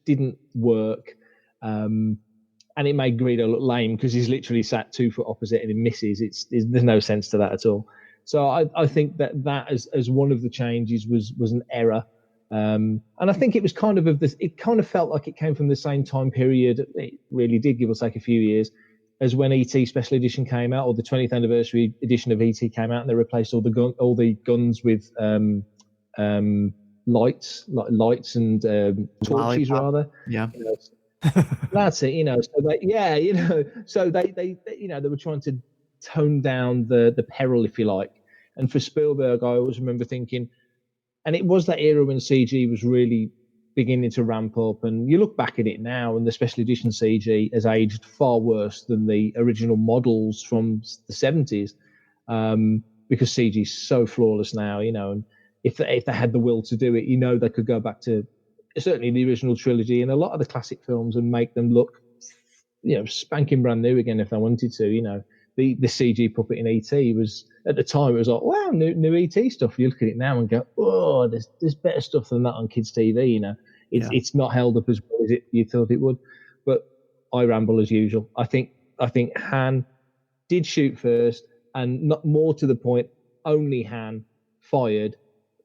didn't work. And it made Greedo look lame because he's literally sat 2 foot opposite and he misses. There's no sense to that at all. So I think that as one of the changes was an error. And I think it was kind of it kind of felt like it came from the same time period. It really did, give or take a few years, as when ET Special Edition came out, or the 20th anniversary edition of ET came out, and they replaced all the guns with lights and torches, rather. Yeah. That's it. So they were trying to tone down the peril, if you like. And for Spielberg, I always remember thinking, and it was that era when CG was really beginning to ramp up, and you look back at it now and the special edition CG has aged far worse than the original models from the 70s, because CG is so flawless now, and if they had the will to do it, they could go back to certainly the original trilogy and a lot of the classic films and make them look, spanking brand new again if they wanted to. The CG puppet in ET was, at the time, it was like, wow, new ET stuff. You look at it now and go, oh, there's better stuff than that on kids' TV. It's not held up as well as you thought it would. But I ramble as usual. I think Han did shoot first, and not more to the point, only Han fired.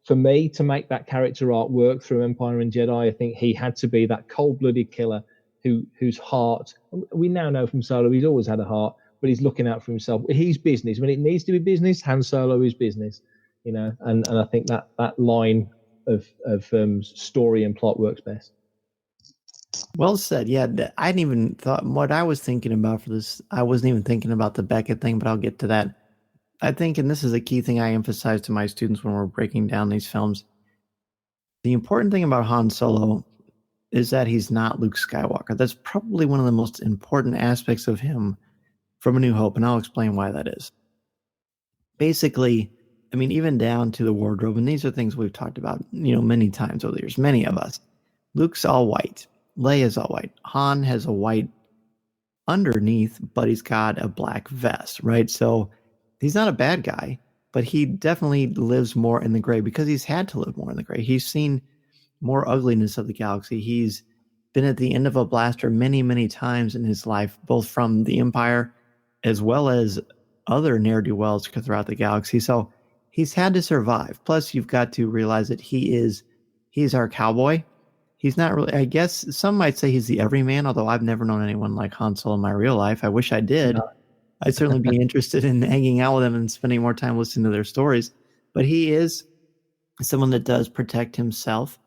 For me, to make that character arc work through Empire and Jedi, I think he had to be that cold-blooded killer whose heart, we now know from Solo, he's always had a heart, but he's looking out for himself. He's business. When it needs to be business, Han Solo is business, and I think that line of story and plot works best. Well said. Yeah, I hadn't even thought what I was thinking about for this. I wasn't even thinking about the Beckett thing, but I'll get to that. I think, and this is a key thing I emphasize to my students when we're breaking down these films, the important thing about Han Solo is that he's not Luke Skywalker. That's probably one of the most important aspects of him from A New Hope, and I'll explain why that is. Basically, I mean, even down to the wardrobe, and these are things we've talked about, many times over the years, many of us. Luke's all white. Leia's all white. Han has a white underneath, but he's got a black vest, right? So he's not a bad guy, but he definitely lives more in the gray because he's had to live more in the gray. He's seen more ugliness of the galaxy. He's been at the end of a blaster many, many times in his life, both from the Empire as well as other ne'er-do-wells throughout the galaxy. So he's had to survive. Plus, you've got to realize that he's our cowboy. He's not really, I guess some might say he's the everyman, although I've never known anyone like Han Solo in my real life. I wish I did. No. I'd certainly be interested in hanging out with them and spending more time listening to their stories. But he is someone that does protect himself.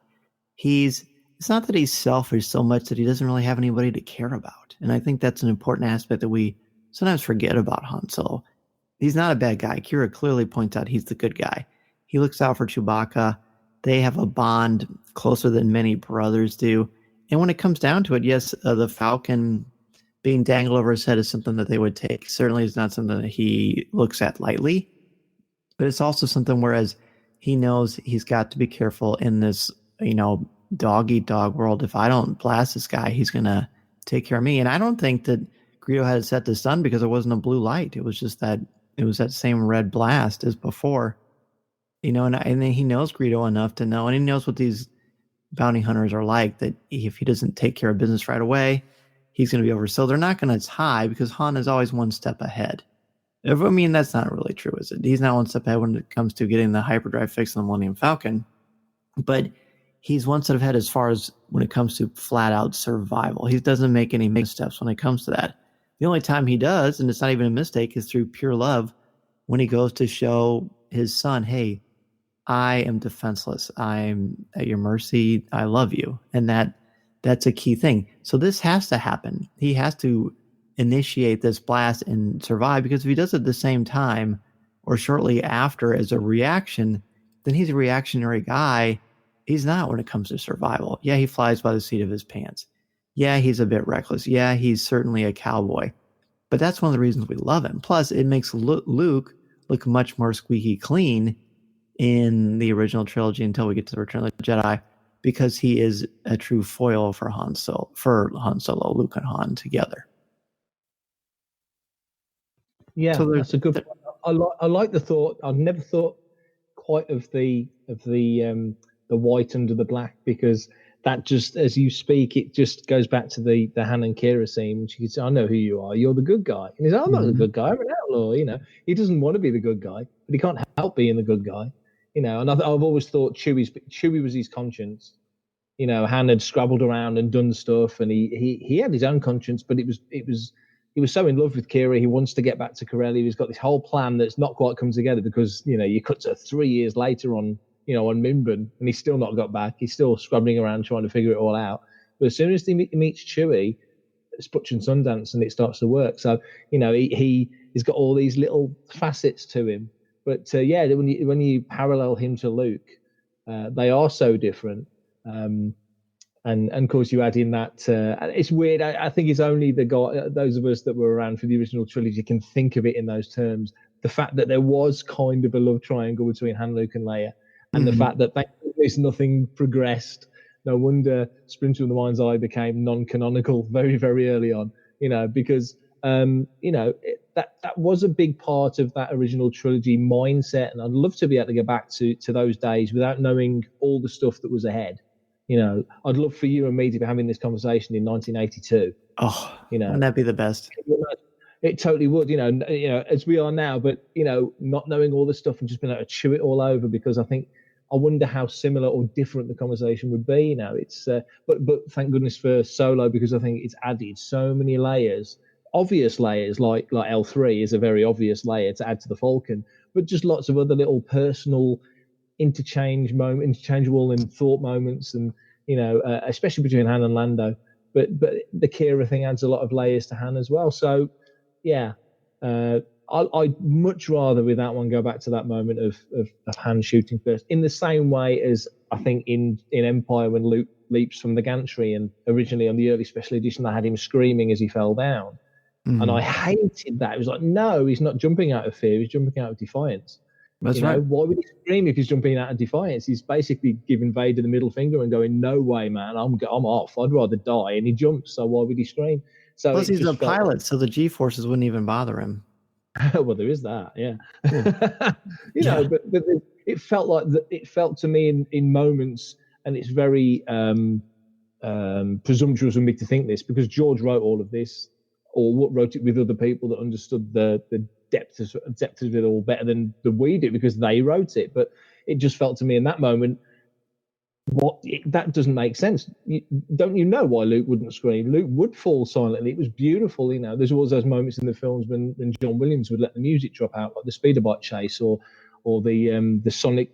It's not that he's selfish so much that he doesn't really have anybody to care about. And I think that's an important aspect that we sometimes forget about Han Solo. He's not a bad guy. Kira clearly points out he's the good guy. He looks out for Chewbacca. They have a bond closer than many brothers do. And when it comes down to it, yes, the Falcon being dangled over his head is something that they would take. Certainly is not something that he looks at lightly. But it's also something whereas he knows he's got to be careful in this, dog-eat-dog world. If I don't blast this guy, he's going to take care of me. And I don't think that Greedo had set the stun because it wasn't a blue light. It was just that it was that same red blast as before. And then he knows Greedo enough to know, and he knows what these bounty hunters are like, that if he doesn't take care of business right away, he's going to be over. So they're not going to tie because Han is always one step ahead. I mean, that's not really true, is it? He's not one step ahead when it comes to getting the hyperdrive fixed on the Millennium Falcon, but he's one step ahead as far as when it comes to flat out survival. He doesn't make any missteps when it comes to that. The only time he does, and it's not even a mistake, is through pure love when he goes to show his son, hey, I am defenseless. I'm at your mercy. I love you. And that's a key thing. So this has to happen. He has to initiate this blast and survive, because if he does it at the same time or shortly after as a reaction, then he's a reactionary guy. He's not when it comes to survival. Yeah, he flies by the seat of his pants. Yeah, he's a bit reckless. Yeah, he's certainly a cowboy. But that's one of the reasons we love him. Plus, it makes Luke look much more squeaky clean in the original trilogy until we get to the Return of the Jedi, because he is a true foil for Han Solo, Luke and Han together. Yeah, so that's a good point. I like the thought. I've never thought quite of the white under the black, because that just, as you speak, it just goes back to the Han and Kira scene. She says, I know who you are. You're the good guy. And he's like, I'm not the good guy. I'm an outlaw. He doesn't want to be the good guy, but he can't help being the good guy. And I've always thought Chewie was his conscience. Han had scrabbled around and done stuff, and he had his own conscience, but he was so in love with Kira, he wants to get back to Corellia. He's got this whole plan that's not quite come together, because you cut to 3 years later on Minban, and he's still not got back. He's still scrabbling around trying to figure it all out. But as soon as he meets Chewie, it's Butch and Sundance, and it starts to work. So he's got all these little facets to him. But when you parallel him to Luke, they are so different. And of course you add in that it's weird. I think it's only those of us that were around for the original trilogy can think of it in those terms. The fact that there was kind of a love triangle between Han, Luke, and Leia, and the fact that nothing progressed. No wonder Splinter in the Mind's Eye became non-canonical very, very early on. Because that was a big part of that original trilogy mindset, and I'd love to be able to go back to those days without knowing all the stuff that was ahead. I'd love for you and me to be having this conversation in 1982. Oh, wouldn't that be the best? It totally would, as we are now, but, not knowing all this stuff and just being able to chew it all over, because I wonder how similar or different the conversation would be. It's, but thank goodness for Solo, because I think it's added so many layers, obvious layers, like L3 is a very obvious layer to add to the Falcon, but just lots of other little personal interchangeable and thought moments, and especially between Han and Lando, but the Kira thing adds a lot of layers to Han as well. So I'd much rather with that one go back to that moment of Han shooting first, in the same way as I think in Empire when Luke leaps from the gantry, and originally on the early special edition I had him screaming as he fell down, and I hated that. It was like, no, he's not jumping out of fear, he's jumping out of defiance. That's right. Why would he scream if he's jumping out of defiance? He's basically giving Vader the middle finger and going, no way, man, I'm off. I'd rather die. And he jumps, so why would he scream? So plus, he's a pilot, so the G-forces wouldn't even bother him. Well, there is that, yeah. You know, but it felt like it felt to me in moments, and it's very presumptuous of me to think this, because George wrote all of this, or wrote it with other people that understood the depth of it all better than we do, because they wrote it. But it just felt to me in that moment, that doesn't make sense. Don't you know why Luke wouldn't scream? Luke would fall silently. It was beautiful, you know. There's always those moments in the films when John Williams would let the music drop out, like the speeder bike chase, or the sonic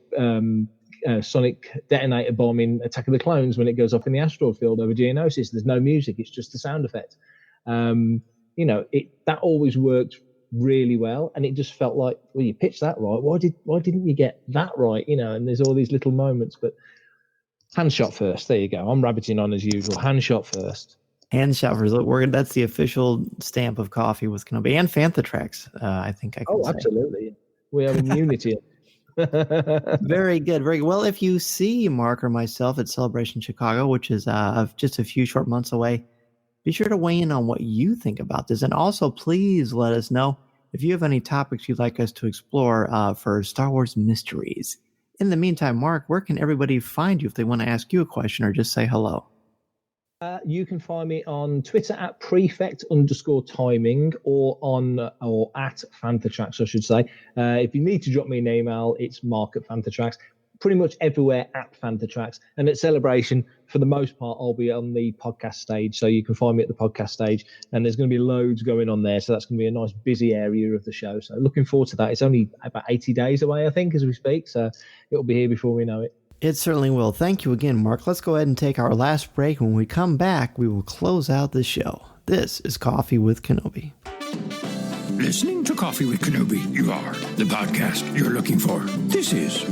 detonator bomb in Attack of the Clones when it goes off in the asteroid field over Geonosis. There's no music; it's just the sound effect. You know, that always worked really well, and it just felt like, well, you pitched that right. Why didn't you get that right? You know, and there's all these little moments, but. Hand shot first. There you go. I'm rabbiting on as usual. Hand shot first. Hand shot first. Look, that's the official stamp of Coffee with Kenobi and Fantha Tracks. I think I can say. Absolutely. We have immunity. Very good. Very good. Well, if you see Mark or myself at Celebration Chicago, which is just a few short months away, be sure to weigh in on what you think about this. And also, please let us know if you have any topics you'd like us to explore for Star Wars mysteries. In the meantime, Mark, where can everybody find you if they want to ask you a question or just say hello? You can find me on Twitter at prefect_timing or at Fanthatracks, I should say. If you need to drop me an email, it's mark@Fanthatracks. Pretty much everywhere at Fanthatracks. And at Celebration, for the most part, I'll be on the podcast stage. So you can find me at the podcast stage, and there's going to be loads going on there. So that's going to be a nice busy area of the show. So looking forward to that. It's only about 80 days away, I think, as we speak. So it'll be here before we know it. It certainly will. Thank you again, Mark. Let's go ahead and take our last break. When we come back, we will close out the show. This is Coffee with Kenobi. Listening to Coffee with Kenobi, you are the podcast you're looking for. This is...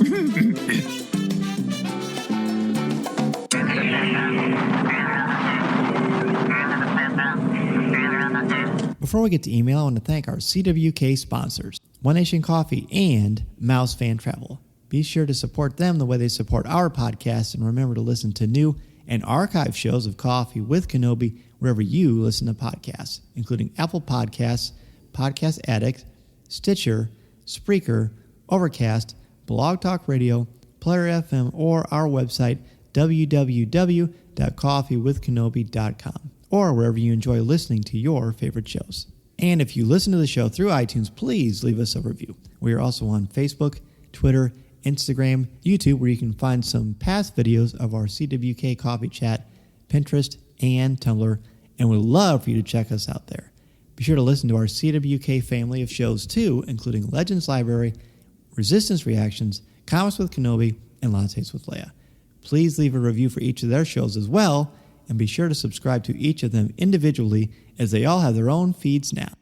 Before we get to email, I want to thank our CWK sponsors, One Nation Coffee and Mouse Fan Travel. Be sure to support them the way they support our podcast, and remember to listen to new and archive shows of Coffee with Kenobi wherever you listen to podcasts, including Apple Podcasts, Podcast Addict, Stitcher, Spreaker, Overcast, Blog Talk Radio, Player FM, or our website, www.coffeewithkenobi.com, or wherever you enjoy listening to your favorite shows. And if you listen to the show through iTunes, please leave us a review. We are also on Facebook, Twitter, Instagram, YouTube, where you can find some past videos of our CWK Coffee Chat, Pinterest, and Tumblr, and we'd love for you to check us out there. Be sure to listen to our CWK family of shows too, including Legends Library, Resistance Reactions, Comics with Kenobi, and Lattes with Leia. Please leave a review for each of their shows as well, and be sure to subscribe to each of them individually, as they all have their own feeds now.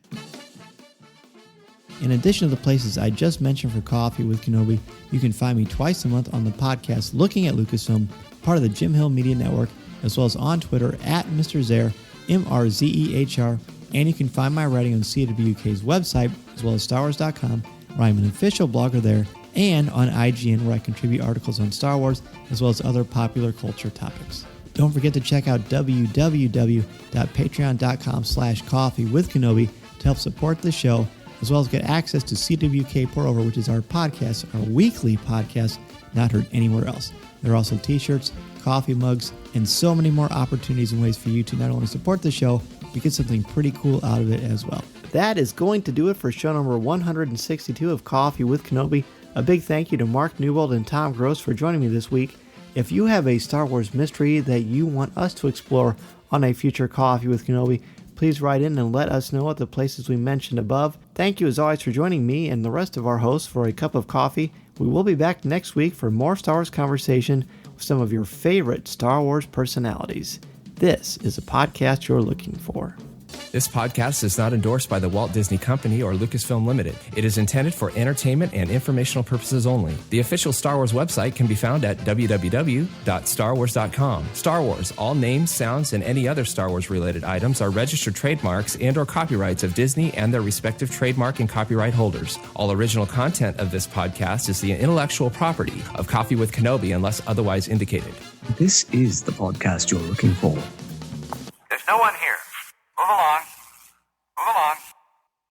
In addition to the places I just mentioned for Coffee with Kenobi, you can find me twice a month on the podcast Looking at Lucasfilm, part of the Jim Hill Media Network, as well as on Twitter at Mr. Zer, MRZEHR, and you can find my writing on CWK's website, as well as StarWars.com, where I'm an official blogger there, and on IGN, where I contribute articles on Star Wars, as well as other popular culture topics. Don't forget to check out www.patreon.com/coffeewithkenobi to help support the show, as well as get access to CWK Pour Over, which is our podcast, our weekly podcast, not heard anywhere else. There are also t-shirts, coffee mugs, and so many more opportunities and ways for you to not only support the show, but get something pretty cool out of it as well. That is going to do it for show number 162 of Coffee with Kenobi. A big thank you to Mark Newbold and Tom Gross for joining me this week. If you have a Star Wars mystery that you want us to explore on a future Coffee with Kenobi, please write in and let us know at the places we mentioned above. Thank you as always for joining me and the rest of our hosts for a cup of coffee. We will be back next week for more Star Wars conversation with some of your favorite Star Wars personalities. This is a podcast you're looking for. This podcast is not endorsed by the Walt Disney Company or Lucasfilm Limited. It is intended for entertainment and informational purposes only. The official Star Wars website can be found at www.starwars.com. Star Wars, all names, sounds, and any other Star Wars-related items are registered trademarks and/or copyrights of Disney and their respective trademark and copyright holders. All original content of this podcast is the intellectual property of Coffee with Kenobi unless otherwise indicated. This is the podcast you're looking for.